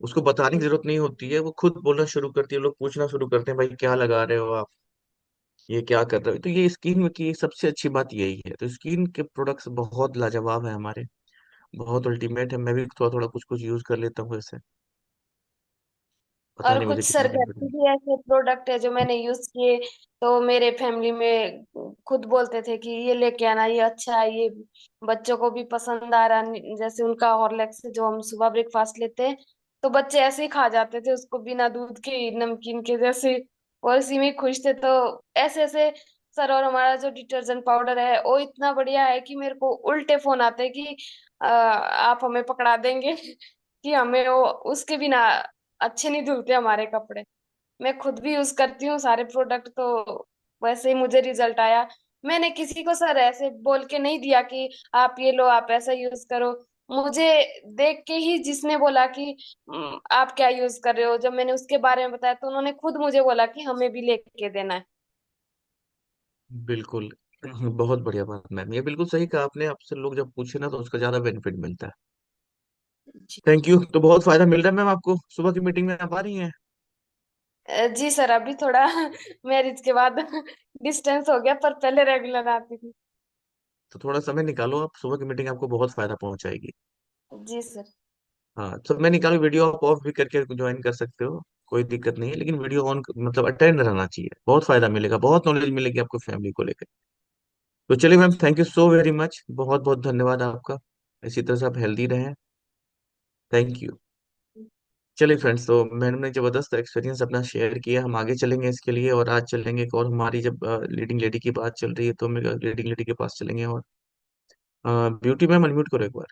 उसको बताने की जरूरत नहीं होती है, वो खुद बोलना शुरू करती है, लोग पूछना शुरू करते हैं भाई क्या लगा रहे हो आप, ये क्या कर रहे हो। तो ये स्किन की सबसे अच्छी बात यही है। तो स्किन के प्रोडक्ट्स बहुत लाजवाब है हमारे, बहुत अल्टीमेट है। मैं भी थोड़ा थोड़ा कुछ कुछ यूज कर लेता हूँ ऐसे, पता और नहीं मुझे कुछ कितना सर घर बेनिफिट के मिला। भी ऐसे प्रोडक्ट है जो मैंने यूज किए, तो मेरे फैमिली में खुद बोलते थे कि ये लेके आना, ये अच्छा है, ये बच्चों को भी पसंद आ रहा है। जैसे उनका हॉर्लिक्स जो हम सुबह ब्रेकफास्ट लेते हैं, तो बच्चे ऐसे ही खा जाते थे उसको बिना दूध के, नमकीन के जैसे, और इसी में खुश थे। तो ऐसे ऐसे सर, और हमारा जो डिटर्जेंट पाउडर है वो इतना बढ़िया है कि मेरे को उल्टे फोन आते हैं कि आप हमें पकड़ा देंगे कि हमें वो उसके बिना अच्छे नहीं धुलते हमारे कपड़े। मैं खुद भी यूज करती हूँ सारे प्रोडक्ट, तो वैसे ही मुझे रिजल्ट आया। मैंने किसी को सर ऐसे बोल के नहीं दिया कि आप ये लो, आप ऐसा यूज करो। मुझे देख के ही जिसने बोला कि आप क्या यूज कर रहे हो, जब मैंने उसके बारे में बताया तो उन्होंने खुद मुझे बोला कि हमें भी लेके देना है। बिल्कुल। बहुत बढ़िया बात मैम, ये बिल्कुल सही कहा आपने। आपसे लोग जब पूछे ना तो उसका ज्यादा बेनिफिट मिलता है। जी। Thank you. तो बहुत फायदा मिल रहा है मैम आपको, सुबह की मीटिंग में आप आ रही हैं? जी सर, अभी थोड़ा मैरिज के बाद डिस्टेंस हो गया, पर पहले रेगुलर आती थी। तो थोड़ा समय निकालो, आप सुबह की मीटिंग आपको बहुत फायदा पहुंचाएगी। जी सर। हाँ, समय निकालो, वीडियो आप ऑफ भी करके ज्वाइन कर सकते हो, कोई दिक्कत नहीं है, लेकिन वीडियो ऑन मतलब अटेंड रहना चाहिए। बहुत फायदा मिलेगा, बहुत नॉलेज मिलेगी आपको फैमिली को लेकर। तो चलिए ma'am, thank you so very much, बहुत बहुत धन्यवाद आपका। इसी तरह से आप हेल्दी रहें। Thank you. चलिए फ्रेंड्स, तो मैडम ने जबरदस्त एक्सपीरियंस अपना शेयर किया, हम आगे चलेंगे इसके लिए। और आज चलेंगे एक और, हमारी जब लीडिंग लेडी की बात चल रही है तो हम लीडिंग लेडी के पास चलेंगे। और ब्यूटी मैम अनम्यूट करो एक बार,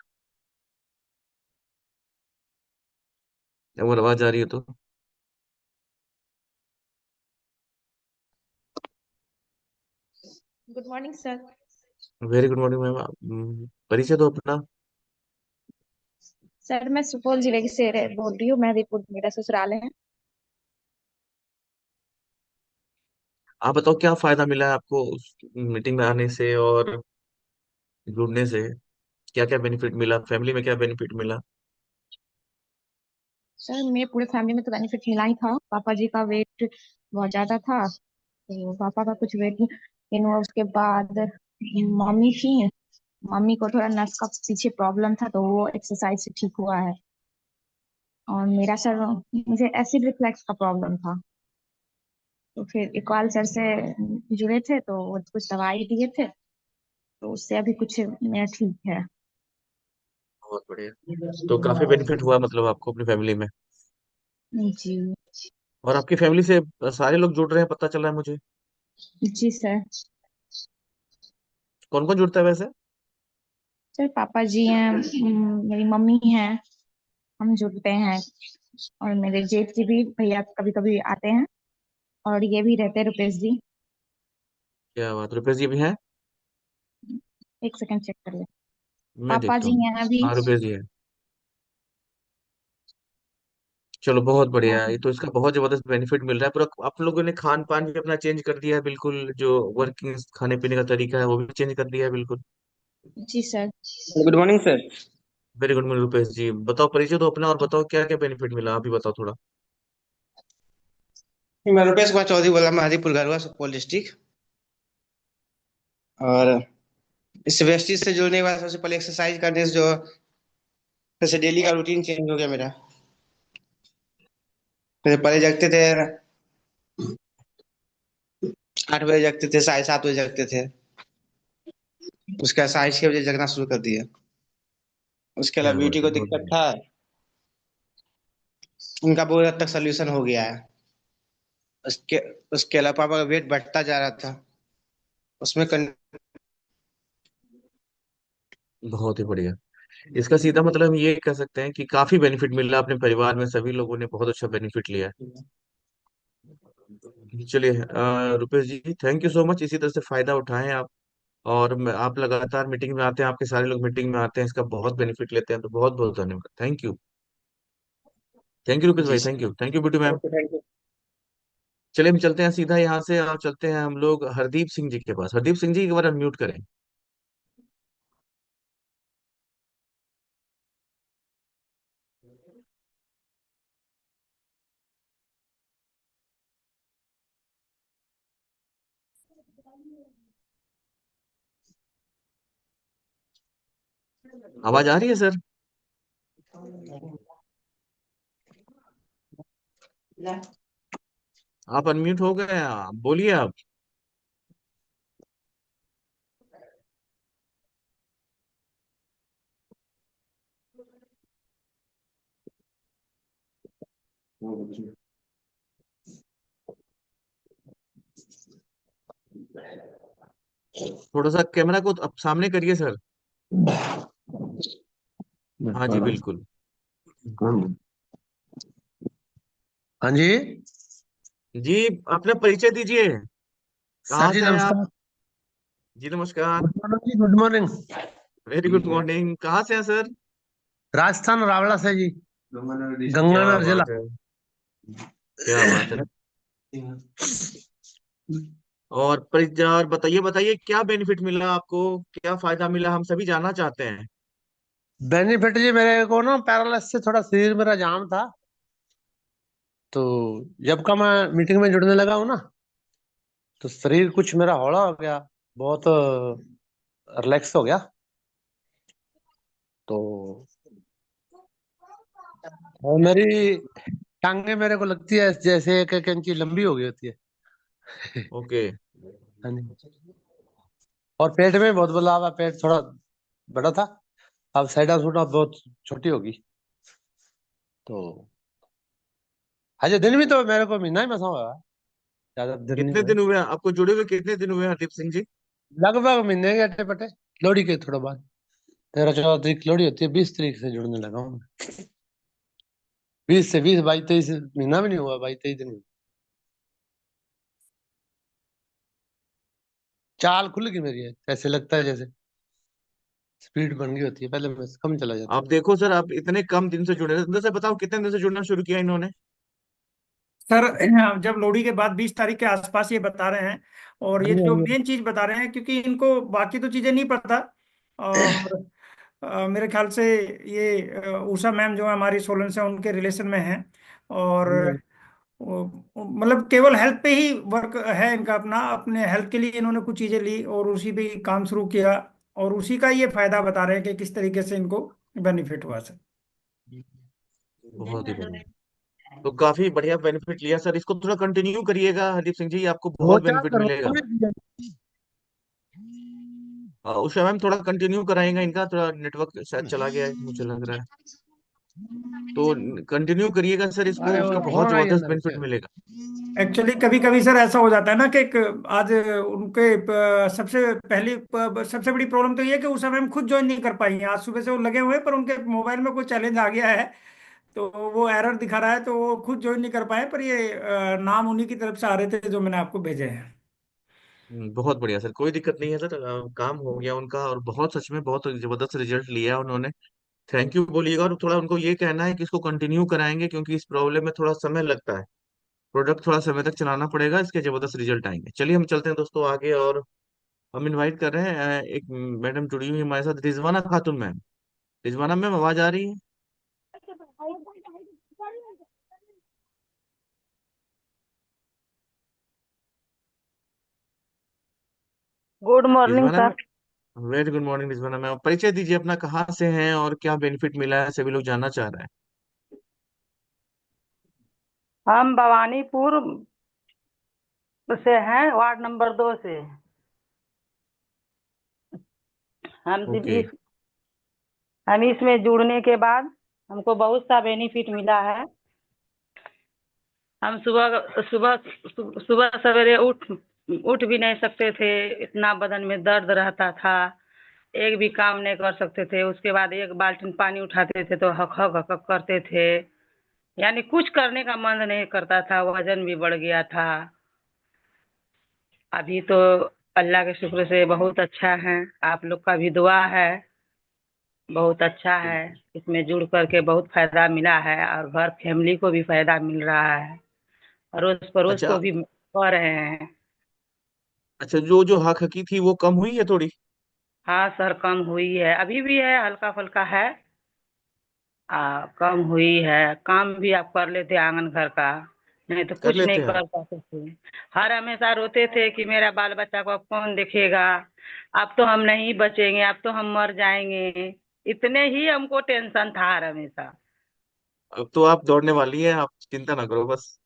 अगर आवाज आ रही है तो। Good morning sir. Very good morning ma'am. परिचय दो अपना। सर मैं सुपौल जिले से बोल रही हूँ, मेहदीपुर मेरा ससुराल है। आप बताओ क्या फायदा मिला है आपको उस मीटिंग में आने से और जुड़ने से, क्या क्या बेनिफिट मिला, फैमिली में क्या बेनिफिट मिला? सर मेरे पूरे फैमिली में तो बेनिफिट मिला ही था। पापा जी का वेट बहुत ज्यादा था, तो पापा का कुछ वेट गेन हुआ। उसके बाद मम्मी थी, मम्मी को थोड़ा नस का पीछे प्रॉब्लम था, तो वो एक्सरसाइज से ठीक हुआ है। और मेरा सर, मुझे एसिड रिफ्लक्स का प्रॉब्लम था, तो फिर इकबाल सर से जुड़े थे तो वो कुछ दवाई दिए थे, तो उससे अभी कुछ मेरा ठीक है। बहुत बढ़िया। तो काफी बेनिफिट हुआ मतलब आपको अपनी फैमिली में। जी। और आपकी फैमिली से सारे लोग जुड़ रहे हैं, पता चला है मुझे। जी सर। कौन कौन जुड़ता है वैसे? सर पापा जी हैं, मेरी मम्मी है, हम जुड़ते हैं। और मेरे जेठ जी भी भैया कभी कभी आते हैं, और ये भी रहते हैं रुपेश जी। क्या बात, रुपेश जी भी हैं? एक सेकंड चेक कर ले। मैं पापा देखता जी हूँ। हैं अभी। हाँ, रुपेश जी है। चलो बहुत बढ़िया है, ये हाँ। तो इसका बहुत जबरदस्त बेनिफिट मिल रहा है। पूरा आप लोगों ने खान पान भी अपना चेंज कर दिया है बिल्कुल, जो वर्किंग खाने पीने का तरीका है वो भी चेंज कर दिया है बिल्कुल। जी sir. Good morning sir. Very good morning Rupesh ji, बताओ परिचय दो अपना और बताओ क्या क्या बेनिफिट मिला, आप ही बताओ थोड़ा। मैं रुपेश कुमार चौधरी बोला, महादीपुर गढ़वा सुपौल डिस्ट्रिक्ट। और इस वेस्टीज से जुड़ने के बाद सबसे पहले एक्सरसाइज करने से जो जैसे डेली का रूटीन चेंज हो गया मेरा। जैसे पहले जगते थे 8 बजे, जगते थे 7:30 बजे जगते थे। उसके बाद 6:30 बजे जगना शुरू कर दिया। उसके क्या अलावा ब्यूटी बात है, को बहुत दिक्कत बढ़िया। था, उनका बहुत हद तक सोल्यूशन हो गया है। उसके उसके अलावा पापा का वेट बढ़ता जा रहा था, उसमें बहुत ही बढ़िया। इसका सीधा मतलब हम ये कह सकते हैं कि काफी बेनिफिट मिल रहा है, अपने परिवार में सभी लोगों ने बहुत अच्छा बेनिफिट लिया है। चलिए रुपेश जी, थैंक यू सो मच, इसी तरह से फायदा उठाएं आप। और आप लगातार मीटिंग में आते हैं, आपके सारे लोग मीटिंग में आते हैं, इसका बहुत बेनिफिट लेते हैं, तो बहुत बहुत धन्यवाद। Thank you. Thank you Rupesh ji भाई, thank sir. You, thank you Bittu ma'am. Okay, thank you. चलिए हम चलते हैं सीधा यहाँ से, और चलते हैं हम लोग हरदीप सिंह जी के पास। हरदीप सिंह जी एक बार अनम्यूट करें। आवाज आ रही है सर? आप अनम्यूट हो गए हैं, आप बोलिए आप। थोड़ा सा कैमरा को अब सामने करिए सर। हाँ जी बिल्कुल। हाँ जी। जी अपना परिचय दीजिए, सर कहाँ जी से हैं आप? नमस्कार। जी नमस्कार। गुड मॉर्निंग जी, good morning. Very good morning, कहाँ से हैं सर? राजस्थान रावड़ा से जी, क्या गंगानगर जिला। बात है, क्या बात है। और परिचय और बताइए, बताइए क्या बेनिफिट मिला आपको, क्या फायदा मिला, हम सभी जानना चाहते हैं। बेनिफिट जी, मेरे को ना पैरालिसिस से थोड़ा शरीर मेरा जाम था, तो जब का मैं मीटिंग में जुड़ने लगा हूँ ना, तो शरीर कुछ मेरा हौला हो गया, बहुत रिलैक्स हो गया। तो और मेरी टांगे मेरे को लगती है जैसे एक एक इंची लंबी हो गई होती है। ओके। हाँ जी। और पेट में बहुत बदलाव है, पेट थोड़ा बड़ा था, अब साइडा सूडा बहुत छोटी होगी। तो अजय दिन भी तो मेरे को महीना ही मसा हुआ है, ज्यादा दिन नहीं कितने हुए। दिन हुए आपको जुड़े हुए, कितने दिन हुए हरदीप सिंह जी? लगभग महीने के अट्टे पट्टे, लोहड़ी के थोड़ा बाद। 13-14 तारीख लोहड़ी होती है, 20 तारीख से जुड़ने लगा हूँ मैं। 20 से 20, 22-23, महीना भी नहीं हुआ, 22-23 दिन हुए। चाल खुल गई मेरी है, ऐसे लगता है जैसे स्पीड बन गई होती है, पहले मैं कम चला जाता आप था। देखो सर, आप इतने कम दिन से जुड़े हैं, अंदर से बताओ कितने दिन से जुड़ना शुरू किया इन्होंने? सर जब लोहड़ी के बाद 20 तारीख के आसपास ये बता रहे हैं, और हाँ ये जी, हाँ जो जी। मेन चीज बता रहे हैं, क्योंकि इनको बाकी तो चीजें नहीं पता। और मेरे ख्याल से ये उषा मैम जो है हमारी सोलन से, उनके रिलेशन में हैं। और हाँ जी। मतलब केवल हेल्थ पे ही वर्क है इनका, अपना अपने हेल्थ के लिए इन्होंने कुछ चीजें ली और उसी पे ही काम शुरू किया। और उसी का ये फायदा बता रहे हैं कि किस तरीके से इनको बेनिफिट हुआ सर। बहुत ही बढ़िया। तो काफी बढ़िया बेनिफिट लिया सर, इसको थोड़ा कंटिन्यू करिएगा हरदीप सिंह जी, आपको दो बहुत चार बेनिफिट मिलेगा। करवा। उषा मैम थोड़ा कंटिन्यू कराएंगा, इनका थोड़ा नेटवर्क शायद चला गया है मुझे लग रहा है। तो कंटिन्यू करिएगा सर इसको, अरे वो उसका बहुत फोन आई जबरदस्त अंदर बेनिफिट से। मिलेगा। एक्चुअली कभी कभी सर ऐसा हो जाता है ना कि आज उनके सबसे बड़ी प्रॉब्लम तो ये है कि उस समय हम खुद ज्वाइन नहीं कर पाई हैं। आज सुबह से वो लगे हुए हैं, पर उनके मोबाइल में कोई चैलेंज आ गया है, तो वो एरर दिखा रहा है, तो वो खुद ज्वाइन नहीं कर पाए। पर ये नाम उन्हीं की तरफ से आ रहे थे जो मैंने आपको भेजे हैं। बहुत बढ़िया सर, कोई दिक्कत नहीं है सर, काम हो गया उनका, और बहुत सच में बहुत जबरदस्त रिजल्ट लिया उन्होंने। थैंक यू बोलिएगा, और थोड़ा उनको ये कहना है कि इसको कंटिन्यू कराएंगे, क्योंकि इस प्रॉब्लम में थोड़ा समय लगता है, प्रोडक्ट थोड़ा समय तक चलाना पड़ेगा, इसके जबरदस्त रिजल्ट आएंगे। चलिए हम चलते हैं दोस्तों आगे, और हम इनवाइट कर रहे हैं एक मैडम जुड़ी हुई है हमारे साथ, रिजवाना खातून मैम। रिजवाना मैम आवाज आ रही है? Good morning Rizwana sir. Ma'am, very good morning Rizwana ma'am, परिचय दीजिए अपना, कहाँ से हैं और क्या बेनिफिट मिला है, सभी लोग जानना चाह रहे हैं। हम भवानीपुर से हैं, वार्ड नंबर 2 से। हम जब ओके। इस हम इसमें जुड़ने के बाद हमको बहुत सा बेनिफिट मिला है। हम सुबह सुबह सुबह सवेरे उठ उठ भी नहीं सकते थे, इतना बदन में दर्द रहता था, एक भी काम नहीं कर सकते थे। उसके बाद एक बाल्टी पानी उठाते थे तो हक हक हक हक करते थे, यानी कुछ करने का मन नहीं करता था, वजन भी बढ़ गया था। अभी तो अल्लाह के शुक्र से बहुत अच्छा है, आप लोग का भी दुआ है, बहुत अच्छा है। इसमें जुड़ करके बहुत फायदा मिला है, और घर फैमिली को भी फायदा मिल रहा है। अड़ोस पड़ोस अच्छा। को भी कह रहे हैं। अच्छा, जो जो हक हकी थी वो कम हुई है थोड़ी? हाँ सर, कम हुई है, अभी भी है, हल्का फुल्का है। कम हुई है। काम भी आप कर लेते आंगन घर का, नहीं तो कर कुछ नहीं लेते हैं आप? कर पाते थे। हर हमेशा रोते थे कि मेरा बाल बच्चा को अब कौन देखेगा, अब तो हम नहीं बचेंगे, अब तो हम मर जाएंगे। इतने ही हमको टेंशन था हर हमेशा। अब तो आप दौड़ने वाली हैं, आप चिंता ना करो बस।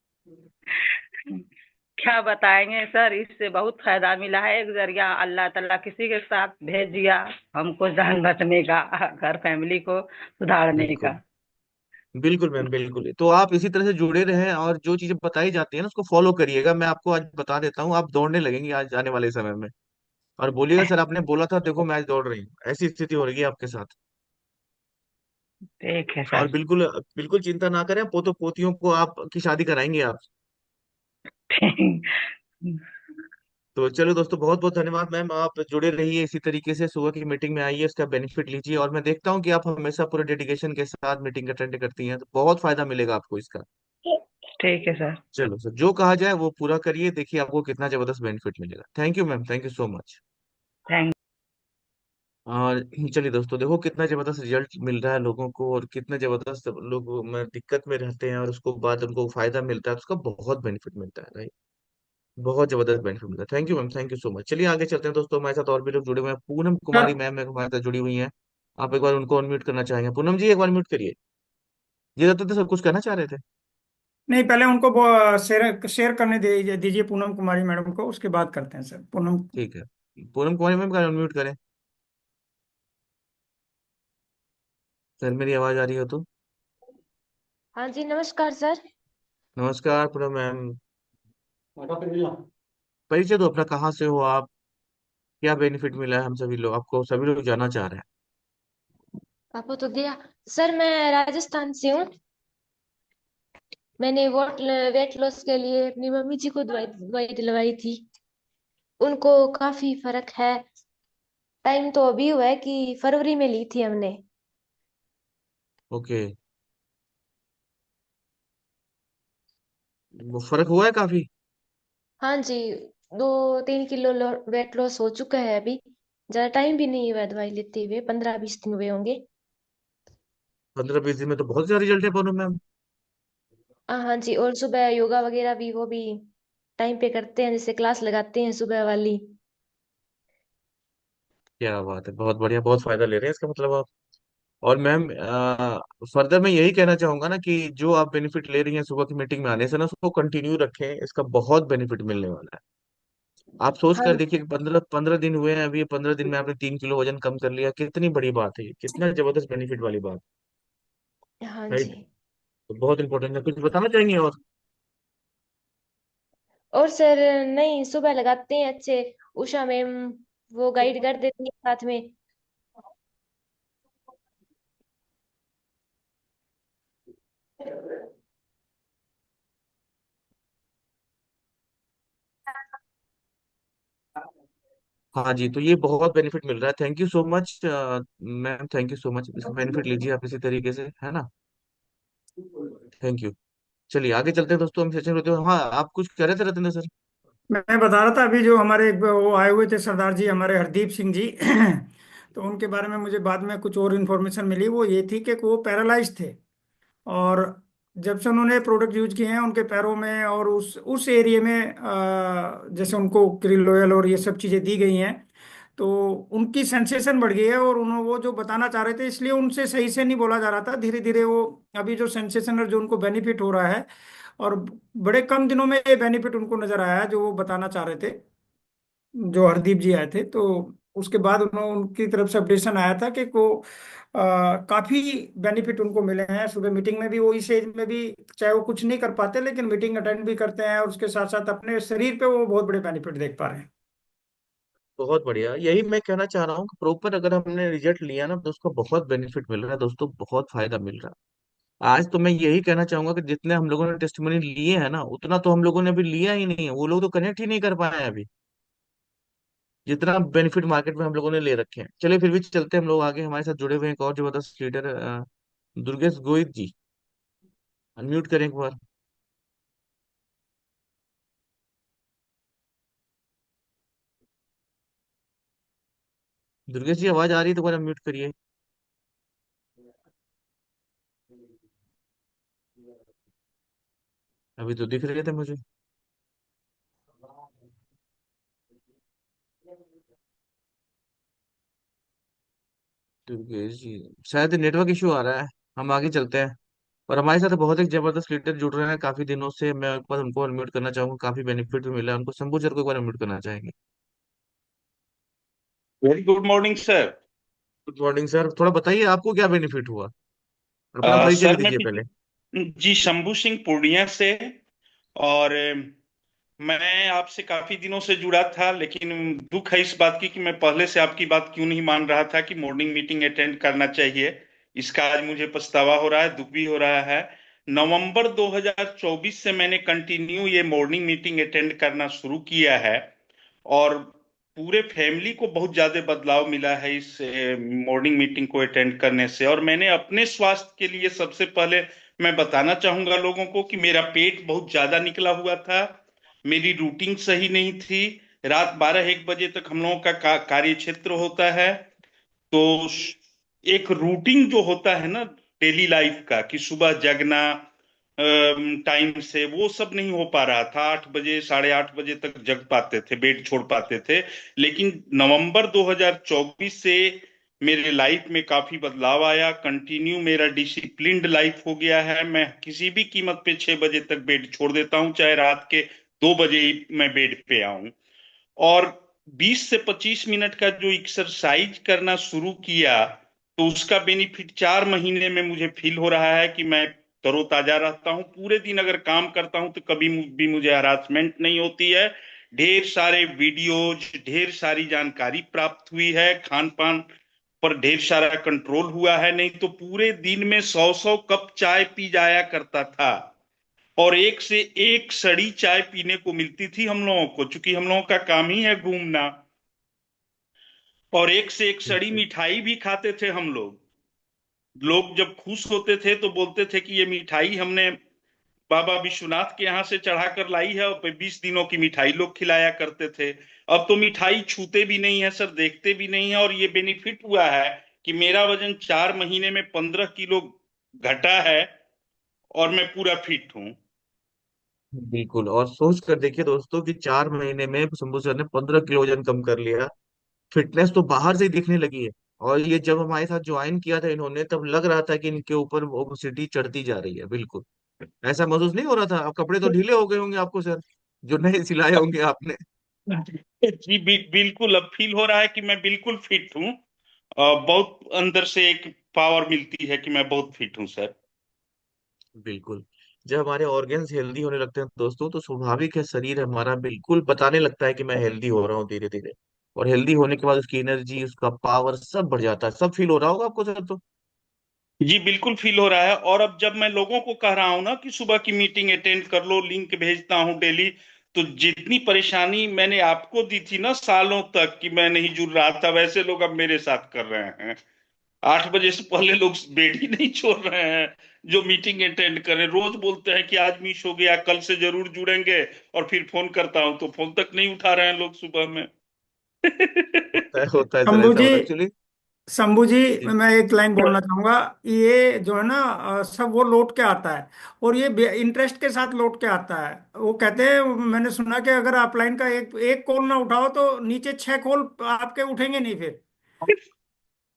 क्या बताएंगे सर, इससे बहुत फायदा मिला है, एक जरिया अल्लाह ताला किसी के साथ भेज दिया हमको जान बचने का, घर फैमिली को सुधारने का। बिल्कुल। बिल्कुल मैम, बिल्कुल। तो आप इसी तरह से जुड़े रहें और जो चीजें बताई जाती है ना उसको फॉलो करिएगा। मैं आपको आज बता देता हूँ, आप दौड़ने लगेंगे आज आने वाले समय में। और बोलिएगा सर आपने बोला था, देखो मैं आज दौड़ रही हूँ, ऐसी स्थिति हो रही है आपके साथ। ठीक है और सर। बिल्कुल बिल्कुल चिंता ना करें, पोतों पोतियों को आप की शादी कराएंगे आप। तो चलो दोस्तों, बहुत बहुत धन्यवाद मैम, आप जुड़े रहिए इसी तरीके से, सुबह की मीटिंग में आइए, इसका बेनिफिट लीजिए। और मैं देखता हूँ कि आप हमेशा पूरे डेडिकेशन के साथ मीटिंग अटेंड करती हैं, तो बहुत फायदा मिलेगा आपको इसका। ठीक है सर। चलो सर, जो कहा जाए वो पूरा करिए, देखिए आपको कितना जबरदस्त बेनिफिट मिलेगा। Thank you ma'am, thank you so much. Thank. और चलिए दोस्तों, देखो कितना जबरदस्त रिजल्ट मिल रहा है लोगों को, और कितने जबरदस्त लोग में दिक्कत में रहते हैं और उसको बाद उनको फायदा मिलता है, तो उसका बहुत बेनिफिट मिलता है राइट। बहुत जबरदस्त बेनिफिट मिलता है। Thank you ma'am, thank you so much. चलिए आगे चलते हैं दोस्तों, हमारे साथ और भी लोग जुड़े हुए हैं। पूनम सर कुमारी मैम हमारे साथ जुड़ी हुई हैं। आप एक बार उनको अनम्यूट करना चाहेंगे? पूनम जी एक बार म्यूट करिए। ये रहते थे सब कुछ कहना चाह रहे थे। नहीं, पहले उनको शेयर शेयर करने दीजिए दीजिए पूनम कुमारी मैडम को, उसके बाद करते हैं सर पूनम। ठीक है, पूनम कुमारी मैम का अनम्यूट करें। सर मेरी आवाज आ रही हो तो? हाँ जी, नमस्कार सर। नमस्कार पूनम मैम। परिचय दो अपना, कहाँ से हो आप, क्या बेनिफिट मिला है? हम सभी लोग आपको, सभी लोग जानना चाह रहे हैं। आपको तो दिया। सर मैं राजस्थान से हूँ। मैंने वेट लॉस के लिए अपनी मम्मी जी को दवाई दवाई दिलवाई थी। उनको काफी फर्क है। टाइम तो अभी हुआ है कि फरवरी में ली थी हमने। ओके। वो फर्क हुआ है काफी? हाँ जी, 2-3 किलो वेट लॉस हो चुका है अभी। ज्यादा टाइम भी नहीं हुआ है दवाई लेते हुए, 15-20 दिन हुए होंगे। 15-20 दिन में तो बहुत ज्यादा रिजल्ट है पूनम मैम। हाँ जी, और सुबह योगा वगैरह भी वो भी टाइम पे करते हैं, जैसे क्लास लगाते हैं सुबह वाली। क्या बात है, बहुत बढ़िया, बहुत फायदा ले रहे हैं इसका मतलब आप। और मैम फर्दर मैं यही कहना चाहूंगा ना कि जो आप बेनिफिट ले रही हैं सुबह की मीटिंग में आने से ना, उसको कंटिन्यू रखें, इसका बहुत बेनिफिट मिलने वाला है। आप सोच हाँ कर देखिए कि 15 15 दिन हुए हैं, अभी 15 दिन में आपने 3 किलो वजन कम कर लिया, कितनी बड़ी बात है ये, कितना जबरदस्त बेनिफिट वाली बात। हाँ राइट। जी। तो बहुत इंपॉर्टेंट है, कुछ बताना चाहेंगे और? और सर नहीं, सुबह लगाते हैं अच्छे। उषा मैम वो गाइड कर देती है साथ में। हाँ जी, तो ये बहुत बेनिफिट मिल रहा है, thank you so much ma'am, thank you so much. इसका बेनिफिट लीजिए आप इसी तरीके से, है ना। Thank you. चलिए आगे चलते हैं दोस्तों, हम सेशन होते हैं। हाँ, आप कुछ कह रहे थे रविंद्र सर? मैं बता रहा था अभी जो हमारे वो आए हुए थे सरदार जी, हमारे हरदीप सिंह जी। तो उनके बारे में मुझे बाद में कुछ और इन्फॉर्मेशन मिली, वो ये थी कि वो पैरालाइज थे। और जब से उन्होंने प्रोडक्ट यूज किए हैं उनके पैरों में और उस एरिया में, जैसे उनको क्रिल ऑयल और ये सब चीजें दी गई हैं, तो उनकी सेंसेशन बढ़ गई है। और उन्होंने वो जो बताना चाह रहे थे, इसलिए उनसे सही से नहीं बोला जा रहा था, धीरे धीरे वो अभी जो सेंसेशन और जो उनको बेनिफिट हो रहा है, और बड़े कम दिनों में ये बेनिफिट उनको नजर आया है जो वो बताना चाह रहे थे, जो हरदीप जी आए थे। तो उसके बाद उन्होंने उनकी तरफ से अपडेशन आया था कि को काफी बेनिफिट उनको मिले हैं। सुबह मीटिंग में भी वो इस एज में भी, चाहे वो कुछ नहीं कर पाते लेकिन मीटिंग अटेंड भी करते हैं, और उसके साथ साथ अपने शरीर पे वो बहुत बड़े बेनिफिट देख पा रहे हैं। बहुत बढ़िया, यही मैं कहना चाह रहा हूँ कि प्रॉपर अगर हमने रिजल्ट लिया ना तो उसका बहुत बेनिफिट मिल रहा है दोस्तों, बहुत फायदा मिल रहा है। आज तो मैं यही कहना चाहूंगा कि जितने हम लोगों ने टेस्टिमनी लिए हैं ना, उतना तो हम लोगों ने अभी लिया ही नहीं है, वो लोग तो कनेक्ट ही नहीं कर पाए हैं अभी, जितना बेनिफिट मार्केट में हम लोगों ने ले रखे हैं। चलिए फिर भी चलते हैं हम लोग आगे, हमारे साथ जुड़े हुए हैं एक और जबरदस्त लीडर, दुर्गेश गोहित जी। अनम्यूट करें एक बार। दुर्गेश जी आवाज आ रही है तो एक बार म्यूट करिए। अभी तो दिख रहे थे मुझे। दुर्गेश जी, शायद नेटवर्क इशू आ रहा है। हम आगे चलते हैं। और हमारे साथ बहुत एक जबरदस्त लीडर जुड़ रहे हैं काफी दिनों से। मैं एक बार उनको अनम्यूट करना चाहूंगा, काफी बेनिफिट भी मिला है उनको। शंभू सर को एक बार अनम्यूट करना चाहेंगे। Very good morning sir. Good morning sir, थोड़ा बताइए आपको क्या बेनिफिट हुआ, अपना परिचय भी सर मैं दीजिए पहले। जी शंभू सिंह पूर्णिया से। और मैं आपसे काफी दिनों से जुड़ा था, लेकिन दुख है इस बात की कि मैं पहले से आपकी बात क्यों नहीं मान रहा था कि मॉर्निंग मीटिंग अटेंड करना चाहिए। इसका आज मुझे पछतावा हो रहा है, दुख भी हो रहा है। नवंबर 2024 से मैंने कंटिन्यू ये मॉर्निंग मीटिंग अटेंड करना शुरू किया है। और पूरे फैमिली को बहुत ज्यादा बदलाव मिला है इस मॉर्निंग मीटिंग को अटेंड करने से। और मैंने अपने स्वास्थ्य के लिए सबसे पहले मैं बताना चाहूंगा लोगों को कि मेरा पेट बहुत ज्यादा निकला हुआ था। मेरी रूटीन सही नहीं थी। रात 12-1 बजे तक हम लोगों का कार्य क्षेत्र होता है। तो एक रूटीन जो होता है ना डेली लाइफ का, कि सुबह जगना टाइम से, वो सब नहीं हो पा रहा था। 8 बजे 8:30 बजे तक जग पाते थे, बेड छोड़ पाते थे। लेकिन नवंबर 2024 से मेरे लाइफ में काफी बदलाव आया। कंटिन्यू मेरा डिसिप्लिन्ड लाइफ हो गया है। मैं किसी भी कीमत पे 6 बजे तक बेड छोड़ देता हूँ, चाहे रात के 2 बजे ही मैं बेड पे आऊं। और 20 से 25 मिनट का जो एक्सरसाइज करना शुरू किया, तो उसका बेनिफिट 4 महीने में मुझे फील हो रहा है कि मैं तरोताजा रहता हूँ। पूरे दिन अगर काम करता हूँ तो कभी भी मुझे हरासमेंट नहीं होती है। ढेर सारे वीडियोज, ढेर सारी जानकारी प्राप्त हुई है। खान पान पर ढेर सारा कंट्रोल हुआ है। नहीं तो पूरे दिन में 100-100 कप चाय पी जाया करता था। और एक से एक सड़ी चाय पीने को मिलती थी हम लोगों को, क्योंकि हम लोगों का काम ही है घूमना। और एक से एक सड़ी मिठाई भी खाते थे हम लोग। लोग जब खुश होते थे तो बोलते थे कि ये मिठाई हमने बाबा विश्वनाथ के यहाँ से चढ़ा कर लाई है, और 20 दिनों की मिठाई लोग खिलाया करते थे। अब तो मिठाई छूते भी नहीं है सर, देखते भी नहीं है। और ये बेनिफिट हुआ है कि मेरा वजन 4 महीने में 15 किलो घटा है, और मैं पूरा फिट हूँ। बिल्कुल, और सोच कर देखिए दोस्तों कि 4 महीने में शंभू सर ने 15 किलो वजन कम कर लिया। फिटनेस तो बाहर से ही दिखने लगी है। और ये जब हमारे साथ ज्वाइन किया था इन्होंने, तब लग रहा था कि इनके ऊपर ओबेसिटी चढ़ती जा रही है। बिल्कुल ऐसा महसूस नहीं हो रहा था। अब कपड़े तो ढीले हो गए होंगे आपको सर, जो नए सिलाए होंगे आपने। जी बिल्कुल अब फील हो रहा है कि मैं बिल्कुल फिट हूँ। बहुत अंदर से एक पावर मिलती है कि मैं बहुत फिट हूँ सर। बिल्कुल, जब हमारे ऑर्गन्स हेल्दी होने लगते हैं दोस्तों, तो स्वाभाविक है शरीर हमारा बिल्कुल बताने लगता है कि मैं हेल्दी हो रहा हूँ धीरे धीरे। और हेल्दी होने के बाद उसकी एनर्जी, उसका पावर सब बढ़ जाता है। सब फील हो रहा होगा आपको सर तो। जी बिल्कुल फील हो रहा है। और अब जब मैं लोगों को कह रहा हूं ना कि सुबह की मीटिंग अटेंड कर लो, लिंक भेजता हूं डेली, तो जितनी परेशानी मैंने आपको दी थी ना सालों तक कि मैं नहीं जुड़ रहा था, वैसे लोग अब मेरे साथ कर रहे हैं। 8 बजे से पहले लोग बेड ही नहीं छोड़ रहे हैं जो मीटिंग अटेंड करें। रोज बोलते हैं कि आज मिस हो गया, कल से जरूर जुड़ेंगे। और फिर फोन करता हूं तो फोन तक नहीं उठा रहे हैं लोग सुबह में। होता है सर, शंभू ऐसा जी, होता है एक्चुअली। शंभू जी, मैं एक लाइन बोलना चाहूंगा। ये जो है ना, सब वो लौट के आता है। और ये इंटरेस्ट के साथ लौट के आता है। वो कहते हैं, मैंने सुना कि अगर आप लाइन का एक एक कॉल ना उठाओ तो नीचे 6 कॉल आपके उठेंगे नहीं फिर।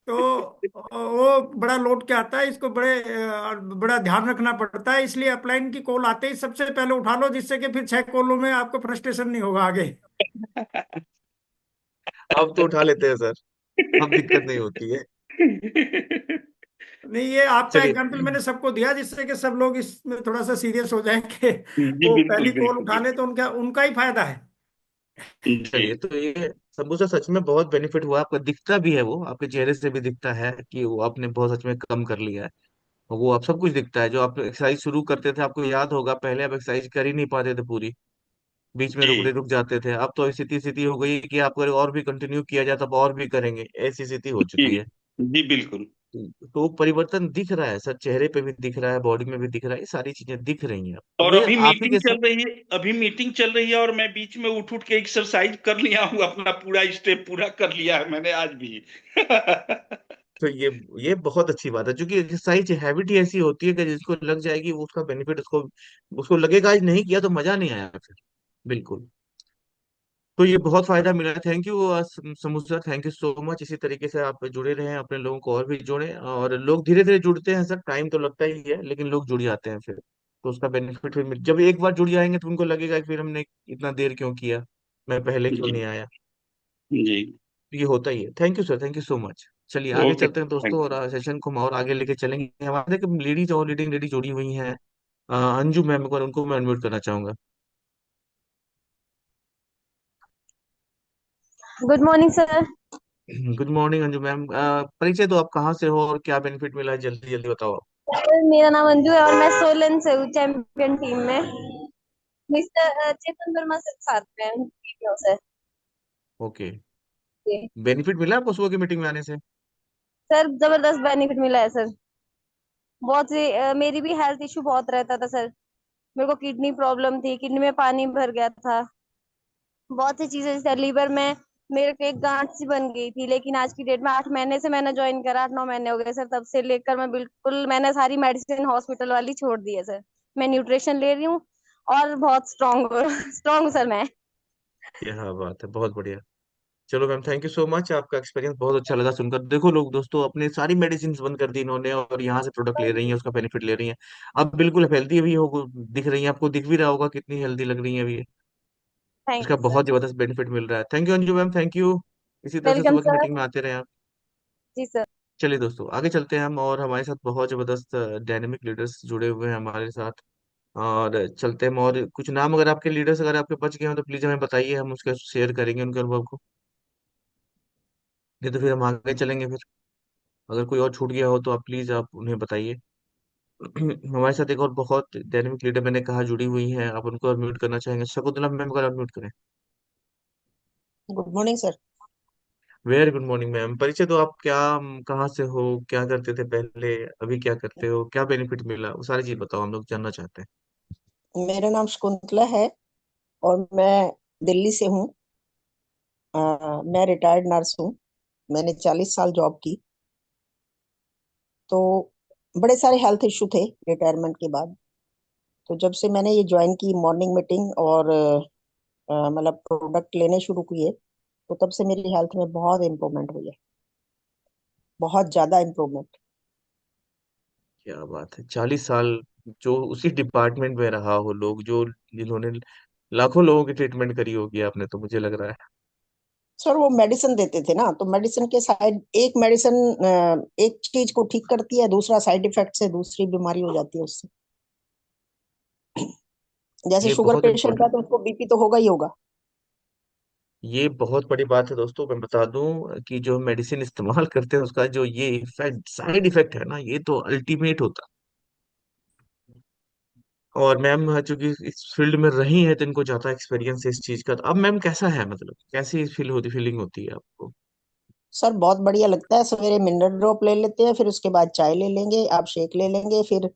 तो वो बड़ा लौट के आता है। इसको बड़ा ध्यान रखना पड़ता है। इसलिए अपलाइन की कॉल आते ही सबसे पहले उठा लो, जिससे कि फिर 6 कॉलों में आपको फ्रस्ट्रेशन नहीं होगा आगे। अब तो उठा लेते हैं सर, अब दिक्कत नहीं होती है। नहीं, ये आपका चलिए। एग्जाम्पल मैंने सबको दिया, जिससे कि सब लोग इसमें थोड़ा सा सीरियस हो जाएं कि जी वो बिल्कुल पहली कॉल बिल्कुल उठा ले तो उनका उनका ही फायदा है। जी चलिए, तो ये शंभू सर सच में बहुत बेनिफिट हुआ आपका, दिखता भी है, वो आपके चेहरे से भी दिखता है कि वो आपने बहुत सच में कम कर लिया है। और वो आप सब कुछ दिखता है। जो आप एक्सरसाइज शुरू करते थे, आपको याद होगा पहले आप एक्सरसाइज कर ही नहीं पाते थे पूरी, बीच में जी रुक जाते थे। अब तो स्थिति स्थिति हो गई कि आप अगर और भी कंटिन्यू किया जाए तो आप और भी करेंगे, ऐसी स्थिति हो जी चुकी है। जी बिल्कुल तो परिवर्तन दिख रहा है सर, चेहरे पे भी दिख रहा है, बॉडी में भी दिख रहा है, ये सारी चीजें दिख रही हैं। अब और ये अभी आप ही मीटिंग के साथ। चल रही है, अभी मीटिंग चल रही है और मैं बीच में उठ उठ के एक्सरसाइज कर लिया हूँ, अपना पूरा स्टेप पूरा कर लिया है मैंने आज भी। तो ये बहुत अच्छी बात है, क्योंकि एक्सरसाइज हैबिट ही ऐसी होती है कि जिसको लग जाएगी वो उसका बेनिफिट उसको उसको लगेगा, आज नहीं किया तो मजा नहीं आया फिर। बिल्कुल। तो ये बहुत फायदा मिला, थैंक यू समूह sir, thank you so much. इसी तरीके से आप जुड़े रहें, अपने लोगों को और भी जोड़ें, और लोग धीरे धीरे जुड़ते हैं सर, टाइम तो लगता ही है लेकिन लोग जुड़ जाते हैं फिर। तो उसका बेनिफिट फिर जब एक बार जुड़ जाएंगे तो उनको लगेगा कि फिर हमने इतना देर क्यों किया, मैं पहले क्यों जी नहीं आया। जी। ये होता ही है। Thank you sir, thank you so much. चलिए आगे ओके, चलते हैं दोस्तों, थैंक यू। और सेशन को हम और आगे लेके चलेंगे। हमारे लेडीज और लीडिंग लेडी जुड़ी हुई हैं, अंजू मैम, को उनको मैं अनम्यूट करना चाहूंगा। Good morning sir. Good morning Anju ma'am, परिचय तो आप कहाँ से हो और क्या बेनिफिट मिला है, जल्दी जल्दी बताओ आप। सर मेरा नाम अंजू है और मैं सोलन से हूँ, चैंपियन टीम में। मिस्टर चेतन वर्मा सर साथ में हैं, उनकी टीम से। ओके। जी। बेनिफिट मिला आपको सुबह की मीटिंग में आने से? सर जबरदस्त बेनिफिट मिला है सर। बहुत सी मेरी भी हेल्थ इशू बहुत रहता था सर। मेरे को किडनी प्रॉब्लम थी, किडनी में पानी भर गया था। बहुत सी चीजें जैसे लीवर में मेरे को एक गांठ सी बन गई थी, लेकिन आज की डेट में 8 महीने से मैंने ज्वाइन करा, 8 9 महीने हो गए सर। तब से लेकर मैं बिल्कुल मैंने सारी मेडिसिन हॉस्पिटल वाली छोड़ दी है सर। मैं न्यूट्रिशन ले रही हूँ और बहुत स्ट्रांग स्ट्रांग सर मैं। क्या बात है, बहुत बढ़िया। चलो ma'am, thank you so much, आपका एक्सपीरियंस बहुत अच्छा लगा सुनकर। देखो लोग, दोस्तों अपने सारी मेडिसिन बंद कर दी इन्होंने और यहाँ से प्रोडक्ट ले रही हैं, उसका बेनिफिट ले रही हैं। अब बिल्कुल हेल्दी भी हो दिख रही हैं, आपको दिख भी रहा होगा कितनी हेल्दी लग रही है अभी। थैंक इसका यू सर। बहुत जबरदस्त बेनिफिट मिल रहा है। Thank you Anju ma'am, thank you. इसी तरह से वेलकम सुबह की सर। मीटिंग में आते रहे आप। जी सर। चलिए दोस्तों आगे चलते हैं हम, और हमारे साथ बहुत जबरदस्त डायनेमिक लीडर्स जुड़े हुए हैं हमारे साथ। और चलते हैं हम, और कुछ नाम अगर आपके लीडर्स अगर आपके बच गए हो तो प्लीज हमें बताइए, हम उसके शेयर करेंगे उनके अनुभव को। नहीं तो फिर हम आगे चलेंगे फिर। अगर कोई और छूट गया हो तो आप प्लीज आप उन्हें बताइए। हमारे साथ एक और बहुत डायनेमिक लीडर मैंने कहा जुड़ी हुई है, आप उनको म्यूट करना चाहेंगे, शकुंतला मैम को म्यूट करें। Good morning sir. Very good morning ma'am, परिचय तो आप क्या, कहाँ से हो, क्या करते थे पहले, अभी क्या करते हो, क्या बेनिफिट मिला, वो सारी चीज बताओ, हम लोग जानना चाहते हैं। मेरा नाम शकुंतला है और मैं दिल्ली से हूँ। मैं रिटायर्ड नर्स हूँ। मैंने 40 साल जॉब की। तो बड़े सारे हेल्थ इशू थे रिटायरमेंट के बाद। तो जब से मैंने ये ज्वाइन की मॉर्निंग मीटिंग और मतलब प्रोडक्ट लेने शुरू किए, तो तब से मेरी हेल्थ में बहुत इम्प्रूवमेंट हुई है, बहुत ज्यादा इम्प्रूवमेंट। क्या बात है, 40 साल जो उसी डिपार्टमेंट में रहा हो लोग, जो जिन्होंने लाखों लोगों की ट्रीटमेंट करी होगी आपने, तो मुझे लग रहा है। सर वो मेडिसिन देते थे ना, तो मेडिसिन के साइड एक मेडिसिन एक चीज को ठीक करती है, दूसरा साइड इफेक्ट से दूसरी बीमारी हो जाती है उससे। जैसे ये शुगर बहुत पेशेंट है इम्पोर्टेंट, तो उसको बीपी तो होगा ही होगा। ये बहुत बड़ी बात है दोस्तों। मैं बता दूं कि जो मेडिसिन इस्तेमाल करते हैं उसका जो ये इफेक्ट, साइड इफेक्ट है ना, ये तो अल्टीमेट होता है। और मैम चूंकि इस फील्ड में रही है तो इनको ज्यादा एक्सपीरियंस है इस चीज का। तो अब मैम कैसा है, मतलब कैसी फीलिंग होती है आपको? सर बहुत बढ़िया लगता है। सवेरे मिनरल ड्रॉप ले लेते हैं, फिर उसके बाद चाय ले लेंगे, आप शेक ले लेंगे, फिर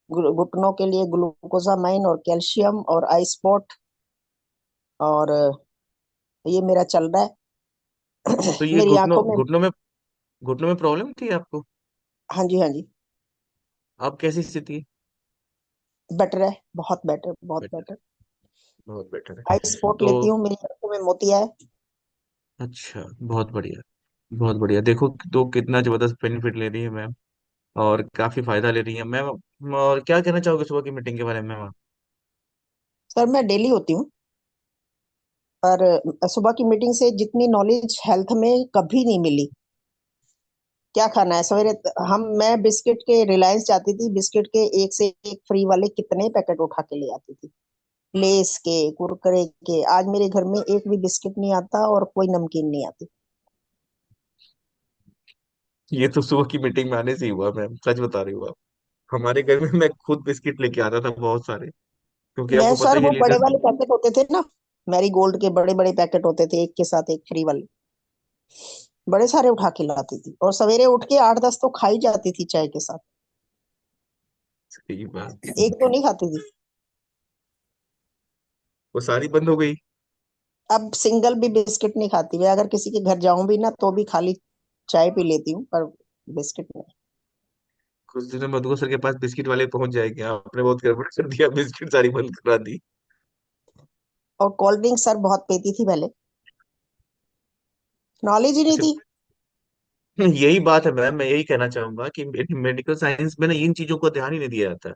घुटनों के लिए ग्लूकोजामाइन और कैल्शियम और आई स्पॉट। और ये मेरा चल रहा है। तो ये मेरी घुटनों आंखों में। घुटनों में प्रॉब्लम थी आपको? हाँ जी, हाँ जी। अब कैसी स्थिति है? बेटर है, बहुत बेटर, बहुत बेटर, बेटर। बहुत बेटर है। आई स्पॉट तो लेती हूँ, मेरी आंखों में मोतिया है। अच्छा, बहुत बढ़िया, बहुत बढ़िया। देखो तो कितना जबरदस्त बेनिफिट ले रही है मैम, और काफी फायदा ले रही है मैम। और क्या कहना चाहोगे सुबह की मीटिंग के बारे में मैम? सर मैं डेली होती हूँ, पर सुबह की मीटिंग से जितनी नॉलेज हेल्थ में कभी नहीं मिली। क्या खाना है सवेरे, मैं बिस्किट के रिलायंस जाती थी, बिस्किट के एक से एक फ्री वाले कितने पैकेट उठा के ले आती थी, लेस के, कुरकुरे के। आज मेरे घर में एक भी बिस्किट नहीं आता और कोई नमकीन नहीं आती। ये तो सुबह की मीटिंग में आने से ही हुआ मैम, सच बता रही हूँ आप। हमारे घर में मैं खुद बिस्किट लेके आता था बहुत सारे, क्योंकि मैं आपको पता सर ही है वो बड़े लीडर्स। वाले पैकेट होते थे ना, मैरी गोल्ड के बड़े बड़े पैकेट होते थे, एक के साथ एक फ्री वाले, बड़े सारे उठा के लाती थी, और सवेरे उठ के 8-10 तो खाई जाती थी चाय के साथ। सही बात। एक तो नहीं खाती थी। वो सारी बंद हो गई। अब सिंगल भी बिस्किट नहीं खाती। मैं अगर किसी के घर जाऊं भी ना तो भी खाली चाय पी लेती हूँ, पर बिस्किट नहीं। कुछ दिनों में मधुकर सर के पास बिस्किट वाले पहुंच जाएंगे, आपने बहुत गड़बड़ कर दिया, बिस्किट सारी बंद करा दी। और कोल्ड ड्रिंक सर बहुत पीती थी पहले, नॉलेज ही नहीं अच्छा, थी। यही बात है मैम, मैं यही कहना चाहूंगा कि मेडिकल साइंस में ना इन चीजों को ध्यान ही नहीं दिया जाता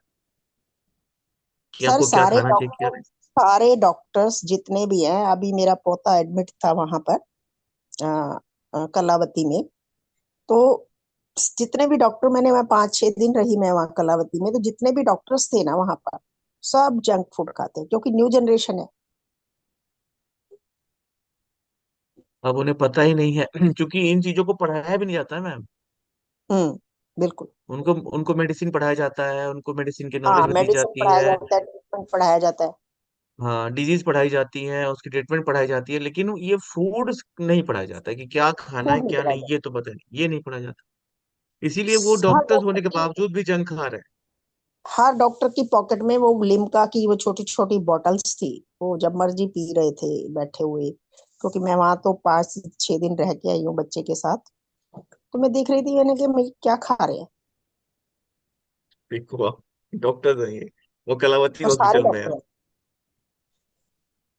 कि सर आपको क्या खाना चाहिए क्या नहीं। सारे डॉक्टर्स जितने भी हैं, अभी मेरा पोता एडमिट था वहां पर कलावती में, तो जितने भी डॉक्टर, मैं 5-6 दिन रही मैं वहाँ कलावती में, तो जितने भी डॉक्टर्स थे ना वहां पर, सब जंक फूड खाते हैं, क्योंकि न्यू जनरेशन है। अब उन्हें पता ही नहीं है क्योंकि इन चीजों को पढ़ाया भी नहीं जाता है मैम। बिल्कुल। उनको उनको मेडिसिन पढ़ाया जाता है, उनको मेडिसिन की हाँ, नॉलेज दी मेडिसिन जाती पढ़ाया है। जाता है, ट्रीटमेंट पढ़ाया जाता है। हाँ, डिजीज पढ़ाई जाती है, उसकी ट्रीटमेंट पढ़ाई जाती है, लेकिन ये फूड नहीं पढ़ाया जाता है कि क्या खाना है फूड नहीं क्या पढ़ाया नहीं, जाता। ये तो पता नहीं, ये नहीं पढ़ाया जाता। इसीलिए वो हर डॉक्टर्स डॉक्टर होने के की बावजूद भी जंक खा रहे हैं। हर डॉक्टर की पॉकेट में वो लिम्का की वो छोटी छोटी बॉटल्स थी, वो जब मर्जी पी रहे थे बैठे हुए। क्योंकि मैं वहां तो 5-6 दिन रह के आई हूँ बच्चे के साथ, तो मैं देख रही थी, मैंने कि मैं क्या खा रहे हैं। देखो आप, डॉक्टर्स हैं ये, वो कलावती और सारे हॉस्पिटल में है। डॉक्टर हैं,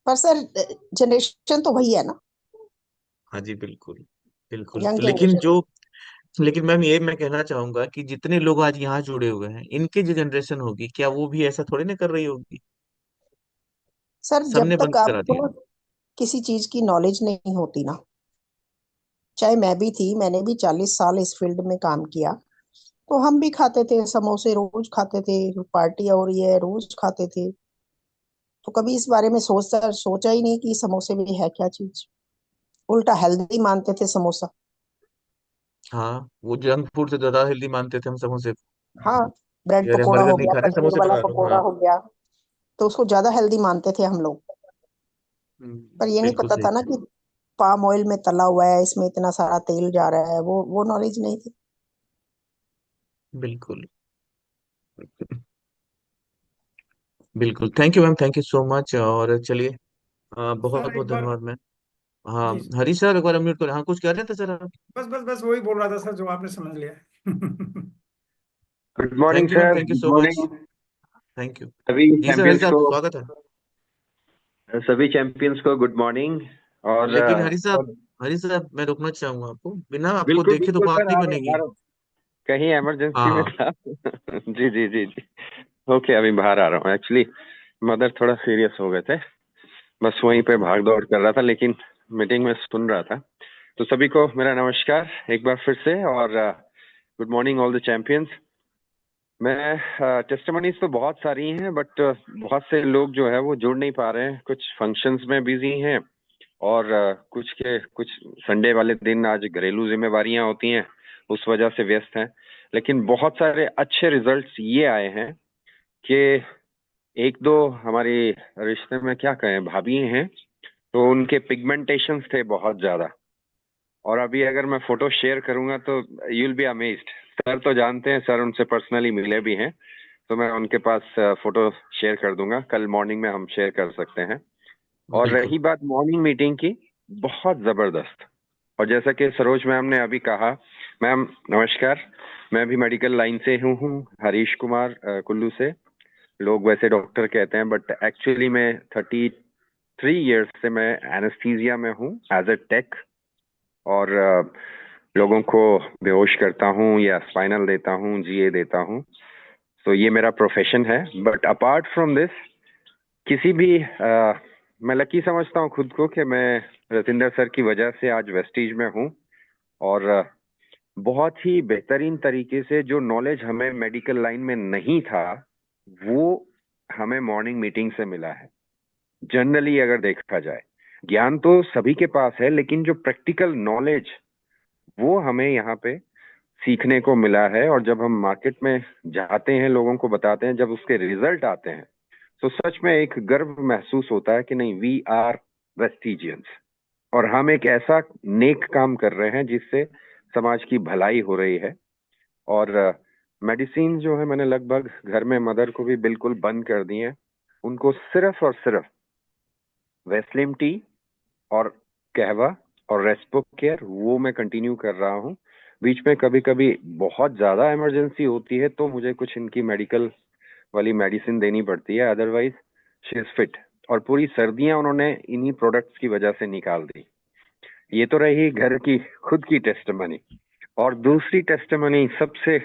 पर सर जनरेशन तो वही है ना, हाँ जी, बिल्कुल बिल्कुल। यंग तो लेकिन जनरेशन। जो लेकिन मैम ये मैं कहना चाहूंगा कि जितने लोग आज यहाँ जुड़े हुए हैं, इनकी जो जनरेशन होगी, क्या वो भी ऐसा थोड़ी ना कर रही होगी। सर जब सबने तक बंद करा आपको दिया। ना किसी चीज की नॉलेज नहीं होती ना, चाहे मैं भी थी, मैंने भी 40 साल इस फील्ड में काम किया, तो हम भी खाते थे समोसे, रोज खाते थे, पार्टी हो रही है रोज खाते थे। तो कभी इस बारे में सोचा ही नहीं कि समोसे में है क्या चीज। उल्टा हेल्दी मानते थे समोसा। हाँ, वो जंक फूड से ज्यादा हेल्दी मानते थे हम समोसे को। हाँ, ब्रेड अरे हम पकोड़ा बर्गर हो नहीं गया, खा रहे, पनीर समोसे वाला बना रहा हूँ, पकोड़ा हाँ। हो गया, तो उसको ज्यादा हेल्दी मानते थे हम लोग। पर ये नहीं बिल्कुल पता सही। था ना कि पाम ऑयल में तला हुआ है, इसमें इतना सारा तेल जा रहा है, वो नॉलेज नहीं थी। बिल्कुल बिल्कुल। Thank you ma'am, thank you so much. और चलिए, बहुत सर बहुत एक बार। धन्यवाद मैम। हाँ, जी। हरी सर एक बार अनम्यूट करें। हाँ, कुछ कह रहे थे सर आप। बस बस बस वही बोल रहा था सर जो आपने समझ लिया। Good morning thank you ma'am, sir, thank you good so much. Morning thank you. सभी जी सर, हरी चैंपियंस साहब को। स्वागत है। सभी चैंपियंस को गुड मॉर्निंग। और लेकिन हरी साहब मैं रोकना चाहूंगा आपको, बिना आपको बिल्कुल देखे तो बिल्कुल बात सर, नहीं आ बनेगी। रहा हूँ, कहीं इमरजेंसी में हाँ। था। जी जी जी जी। ओके, अभी बाहर आ रहा हूँ। एक्चुअली मदर थोड़ा सीरियस हो गए थे, बस वहीं पे ओके। भाग दौड़ कर रहा था, लेकिन मीटिंग में सुन रहा था। तो सभी को मेरा नमस्कार एक बार फिर से, और good morning all the champions. मैं टेस्टिमनीज तो बहुत सारी हैं, बट बहुत से लोग जो है वो जुड़ नहीं पा रहे हैं, कुछ फंक्शंस में बिजी हैं, और कुछ संडे वाले दिन आज घरेलू जिम्मेवारियां होती हैं, उस वजह से व्यस्त हैं। लेकिन बहुत सारे अच्छे रिजल्ट्स ये आए हैं कि एक दो हमारी रिश्ते में क्या कहें भाभी हैं, तो उनके पिगमेंटेशंस थे बहुत ज्यादा, और अभी अगर मैं फोटो शेयर करूंगा तो you will be amazed. Sir तो जानते हैं, सर उनसे पर्सनली मिले भी हैं, तो मैं उनके पास फोटो शेयर कर दूंगा, कल मॉर्निंग में हम शेयर कर सकते हैं। और बिल्कुल। रही बात मॉर्निंग मीटिंग की, बहुत जबरदस्त। और जैसा कि सरोज मैम ने अभी कहा, मैम नमस्कार, मैं भी मेडिकल लाइन से हूँ, हरीश कुमार कुल्लू से। लोग वैसे डॉक्टर कहते हैं, बट एक्चुअली मैं 33 ईयर्स से मैं एनेस्थीसिया में हूँ एज ए टेक, और लोगों को बेहोश करता हूँ या स्पाइनल देता हूँ, जीए देता हूँ। तो ये मेरा प्रोफेशन है। बट अपार्ट फ्रॉम दिस, किसी भी मैं लकी समझता हूँ खुद को कि मैं रतिंदर सर की वजह से आज वेस्टीज में हूँ, और बहुत ही बेहतरीन तरीके से जो नॉलेज हमें मेडिकल लाइन में नहीं था, वो हमें मॉर्निंग मीटिंग से मिला है। जनरली अगर देखा जाए, ज्ञान तो सभी के पास है, लेकिन जो प्रैक्टिकल नॉलेज वो हमें यहाँ पे सीखने को मिला है। और जब हम मार्केट में जाते हैं, लोगों को बताते हैं, जब उसके रिजल्ट आते हैं, तो सच में एक गर्व महसूस होता है कि नहीं, वी आर वेस्टिजियंस। और हम एक ऐसा नेक काम कर रहे हैं जिससे समाज की भलाई हो रही है। और मेडिसिन जो है मैंने लगभग घर में मदर को भी बिल्कुल बंद कर दी है। उनको सिर्फ और सिर्फ वेस्लिम टी और कहवा और रेस्पो केयर वो मैं कंटिन्यू कर रहा हूँ। बीच में कभी कभी बहुत ज्यादा इमरजेंसी होती है तो मुझे कुछ इनकी मेडिकल वाली मेडिसिन देनी पड़ती है, अदरवाइज शी इज फिट। और पूरी सर्दियां उन्होंने इन्हीं प्रोडक्ट्स की वजह से निकाल दी। ये तो रही घर की खुद की टेस्टमनी। और दूसरी टेस्टमनी सबसे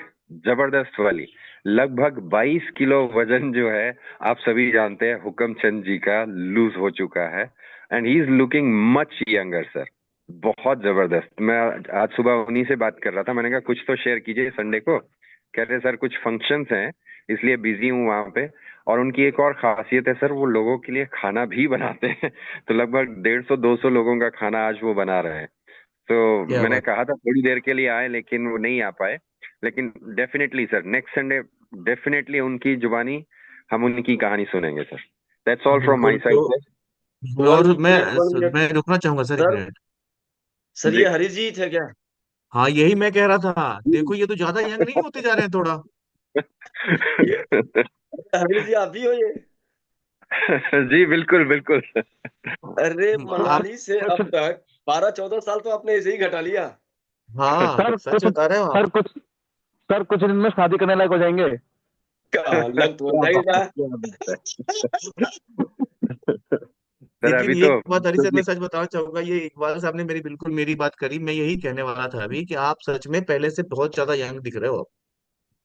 जबरदस्त वाली, लगभग 22 किलो वजन जो है आप सभी जानते हैं हुक्म चंद जी का लूज हो चुका है and he is looking much younger sir. बहुत जबरदस्त। मैं आज सुबह उन्हीं से बात कर रहा था, मैंने कहा कुछ तो शेयर कीजिए संडे को। कह रहे सर कुछ फंक्शंस हैं इसलिए बिजी हूँ वहां पे। और उनकी एक और खासियत है सर, वो लोगों के लिए खाना भी बनाते हैं। तो लगभग 150-200 लोगों का खाना आज वो बना रहे हैं। तो क्या मैंने बात। कहा था थोड़ी देर के लिए आए लेकिन वो नहीं आ पाए। लेकिन definitely sir next Sunday definitely उनकी जुबानी हम उनकी कहानी सुनेंगे sir. That's all from my बिल्कुल। साइड तो सर। और वन मिनट 1 मिनट मैं रुकना चाहूंगा सर, एक सर। मिनट। सर जी ये हरीश जी थे क्या? हाँ यही मैं कह रहा था, देखो ये तो ज्यादा यंग नहीं होते जा रहे हैं थोड़ा। ये हरीश जी आप ही हो ये? जी बिल्कुल बिल्कुल। अरे आप मनाली से अब तक 12-14 साल तो आपने ऐसे ही घटा लिया। हाँ सच बता रहे हो आप। सर कुछ दिन में शादी करने लायक हो जाएंगे। लग तो क्या रहा ही बात रहा है, क्या बात है। सर लेकिन अभी ये तो बात हरी सर मैं सच बताना चाहूंगा, ये इकबाल साहब ने मेरी बिल्कुल मेरी बात करी। मैं यही कहने वाला था अभी कि आप सच में पहले से बहुत ज्यादा यंग दिख रहे हो।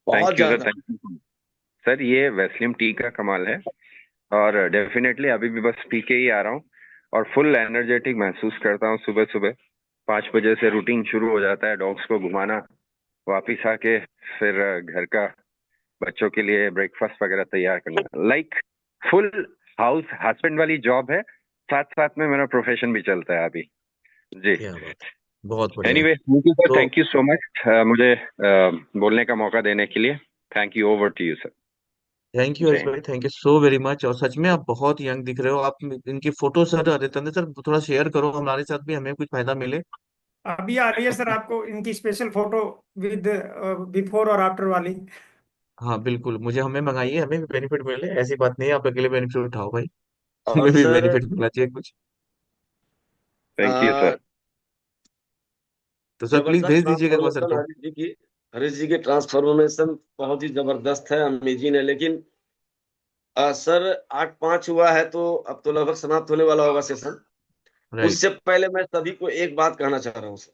बहुत थैंक यू सर, ज्यादा। Thank you sir. ये वेस्लिम टी का कमाल है और डेफिनेटली अभी भी बस पी के ही आ रहा हूँ और फुल एनर्जेटिक महसूस करता हूँ। सुबह सुबह 5 बजे से रूटीन शुरू हो जाता है, डॉग्स को घुमाना, वापिस आके फिर घर का बच्चों के लिए ब्रेकफास्ट वगैरह तैयार करना। लाइक फुल हाउस हस्बैंड वाली जॉब है, साथ साथ में मेरा प्रोफेशन भी चलता है अभी। जी क्या बात है, बहुत बढ़िया। एनीवे थैंक यू सर, तो थैंक यू सो मच मुझे बोलने का मौका देने के लिए। Thank you, over to you sir. Thank you Harish Jay भाई, thank you so very much. और सच में आप बहुत यंग दिख रहे हो। आप इनकी फोटो सर रितंदर सर थोड़ा शेयर करो हमारे साथ भी, हमें कुछ फायदा मिले। अभी आ रही है सर आपको इनकी स्पेशल फोटो विद बिफोर और आफ्टर वाली। हाँ बिल्कुल, मुझे हमें मंगाइए, हमें भी बेनिफिट मिले। ऐसी बात नहीं है आप अकेले बेनिफिट उठाओ भाई, और हमें भी सर बेनिफिट मिलना चाहिए कुछ। Thank you sir. तो सर प्लीज जबरदस्त भेज दीजिएगा एक बार सर ट्रांसफॉर्मेशन को। हरीश जी की ट्रांसफॉर्मेशन बहुत ही जबरदस्त है, अमेजिंग है। लेकिन सर 8-5 हुआ है तो अब तो लगभग समाप्त होने वाला होगा सेशन। राइट। उससे पहले मैं सभी को एक बात कहना चाह रहा हूँ सर,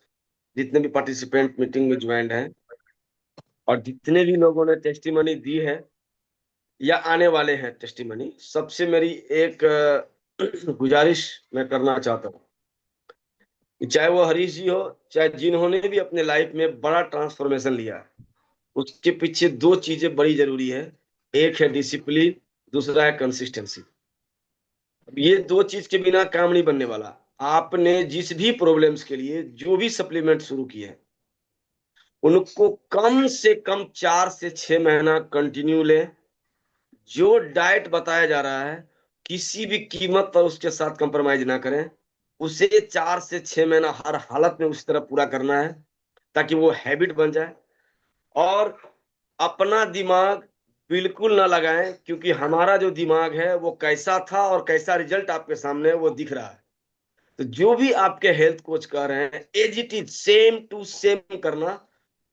जितने भी पार्टिसिपेंट मीटिंग में ज्वाइंट हैं और जितने भी लोगों ने टेस्टिमनी दी है या आने वाले हैं टेस्टिमनी, सबसे मेरी एक गुजारिश मैं करना चाहता हूँ कि चाहे वो हरीश जी हो, चाहे जिन्होंने भी अपने लाइफ में बड़ा ट्रांसफॉर्मेशन लिया है, उसके पीछे 2 चीजें बड़ी जरूरी है। एक है डिसिप्लिन, दूसरा है कंसिस्टेंसी। ये 2 चीज के बिना काम नहीं बनने वाला। आपने जिस भी प्रॉब्लम्स के लिए जो भी सप्लीमेंट शुरू किए हैं उनको कम से कम 4 से 6 महीना कंटिन्यू लें। जो डाइट बताया जा रहा है किसी भी कीमत पर उसके साथ कंप्रोमाइज ना करें। उसे 4 से 6 महीना हर हालत में उस तरह पूरा करना है ताकि वो हैबिट बन जाए। और अपना दिमाग बिल्कुल ना लगाएं, क्योंकि हमारा जो दिमाग है वो कैसा था और कैसा रिजल्ट आपके सामने है वो दिख रहा है। तो जो भी आपके हेल्थ कोच कह रहे हैं as it is same to same करना,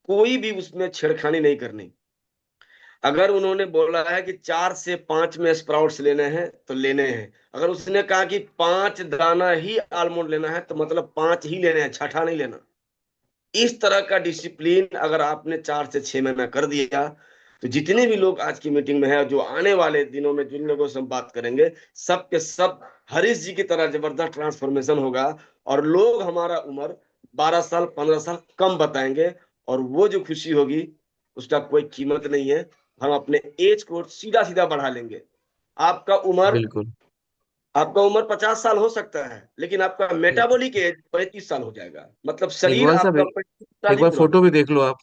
कोई भी उसमें छेड़खानी नहीं करनी। अगर उन्होंने बोला है कि 4 से 5 में स्प्राउट्स लेने हैं तो लेने हैं, अगर उसने कहा कि 5 दाना ही आलमंड लेना है तो मतलब 5 ही लेने हैं, छठा नहीं लेना। इस तरह का डिसिप्लिन अगर आपने 4 से 6 महीना कर दिया तो जितने भी लोग आज की मीटिंग में है, जो आने वाले दिनों में जिन लोगों से हम बात करेंगे, सब के सब हरीश जी की तरह जबरदस्त ट्रांसफॉर्मेशन होगा। और लोग हमारा उम्र 12 साल 15 साल कम बताएंगे और वो जो खुशी होगी उसका कोई कीमत नहीं है। हम अपने एज को सीधा सीधा बढ़ा लेंगे। आपका उम्र बिल्कुल। आपका उम्र 50 साल हो सकता है, लेकिन आपका मेटाबॉलिक एज 35 साल हो जाएगा। मतलब शरीर इकबाल साहब आपका 35 साल एक ही बार पुराना। फोटो भी देख लो आप।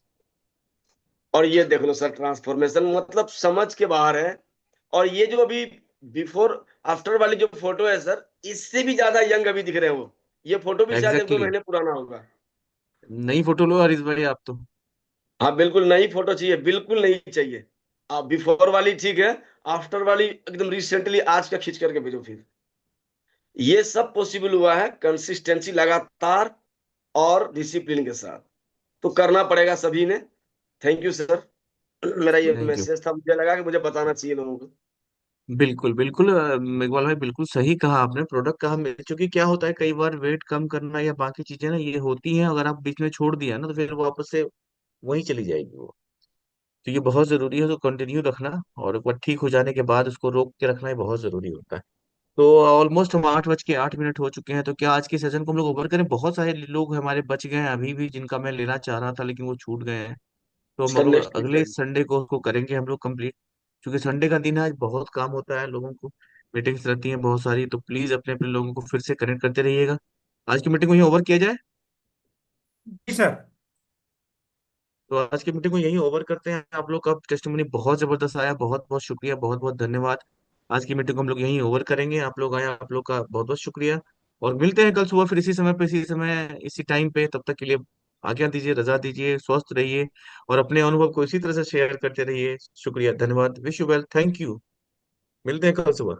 और ये देख लो सर, ट्रांसफॉर्मेशन मतलब समझ के बाहर है। और ये जो अभी बिफोर आफ्टर वाली जो फोटो है सर, इससे भी ज्यादा यंग अभी दिख रहे हैं वो। ये फोटो भी शायद 1-2 एग्जैक्टली। महीने पुराना होगा। नई फोटो लो हरीश भाई आप तो। हाँ बिल्कुल नई फोटो चाहिए, बिल्कुल नहीं चाहिए। आप बिफोर वाली ठीक है, आफ्टर वाली एकदम रिसेंटली आज का खींच करके भेजो फिर। ये सब पॉसिबल हुआ है कंसिस्टेंसी लगातार और डिसिप्लिन के साथ, तो करना पड़ेगा सभी ने। Thank you sir. मेरा ये थैंक यू। मैसेज था, मुझे लगा कि मुझे बताना चाहिए लोगों को। बिल्कुल बिल्कुल इकबाल भाई बिल्कुल सही कहा आपने। प्रोडक्ट कहा मिल चूंकि क्या होता है कई बार वेट कम करना या बाकी चीजें ना ये होती हैं, अगर आप बीच में छोड़ दिया ना तो फिर वो वापस से वहीं चली जाएगी वो। तो ये बहुत जरूरी है तो कंटिन्यू रखना, और एक बार ठीक हो जाने के बाद उसको रोक के रखना ही बहुत जरूरी होता है। तो ऑलमोस्ट हम 8:08 हो चुके हैं, तो क्या आज के सेशन को हम लोग ओवर करें? बहुत सारे लोग हमारे बच गए हैं अभी भी जिनका मैं लेना चाह रहा था लेकिन वो छूट गए हैं। तो हम सर लोग नेक्स्ट वीक अगले करेंगे। संडे को उसको करेंगे हम लोग कंप्लीट। क्योंकि संडे का दिन है, आज बहुत काम होता है लोगों को, मीटिंग्स रहती हैं बहुत सारी, तो प्लीज अपने अपने लोगों को फिर से कनेक्ट करते रहिएगा। आज की मीटिंग को यहीं ओवर किया जाए। जी सर। तो आज की मीटिंग को यहीं ओवर करते हैं। आप लोग का टेस्टिमनी बहुत जबरदस्त आया, बहुत बहुत शुक्रिया, बहुत बहुत धन्यवाद। आज की मीटिंग को हम लोग यहीं ओवर करेंगे। आप लोग आए, आप लोग का बहुत बहुत शुक्रिया। और मिलते हैं कल सुबह फिर इसी समय पे, इसी समय इसी टाइम पे। तब तक के लिए आज्ञा दीजिए, रजा दीजिए, स्वस्थ रहिए और अपने अनुभव को इसी तरह से शेयर करते रहिए। शुक्रिया, धन्यवाद, wish you well, thank you. मिलते हैं कल सुबह।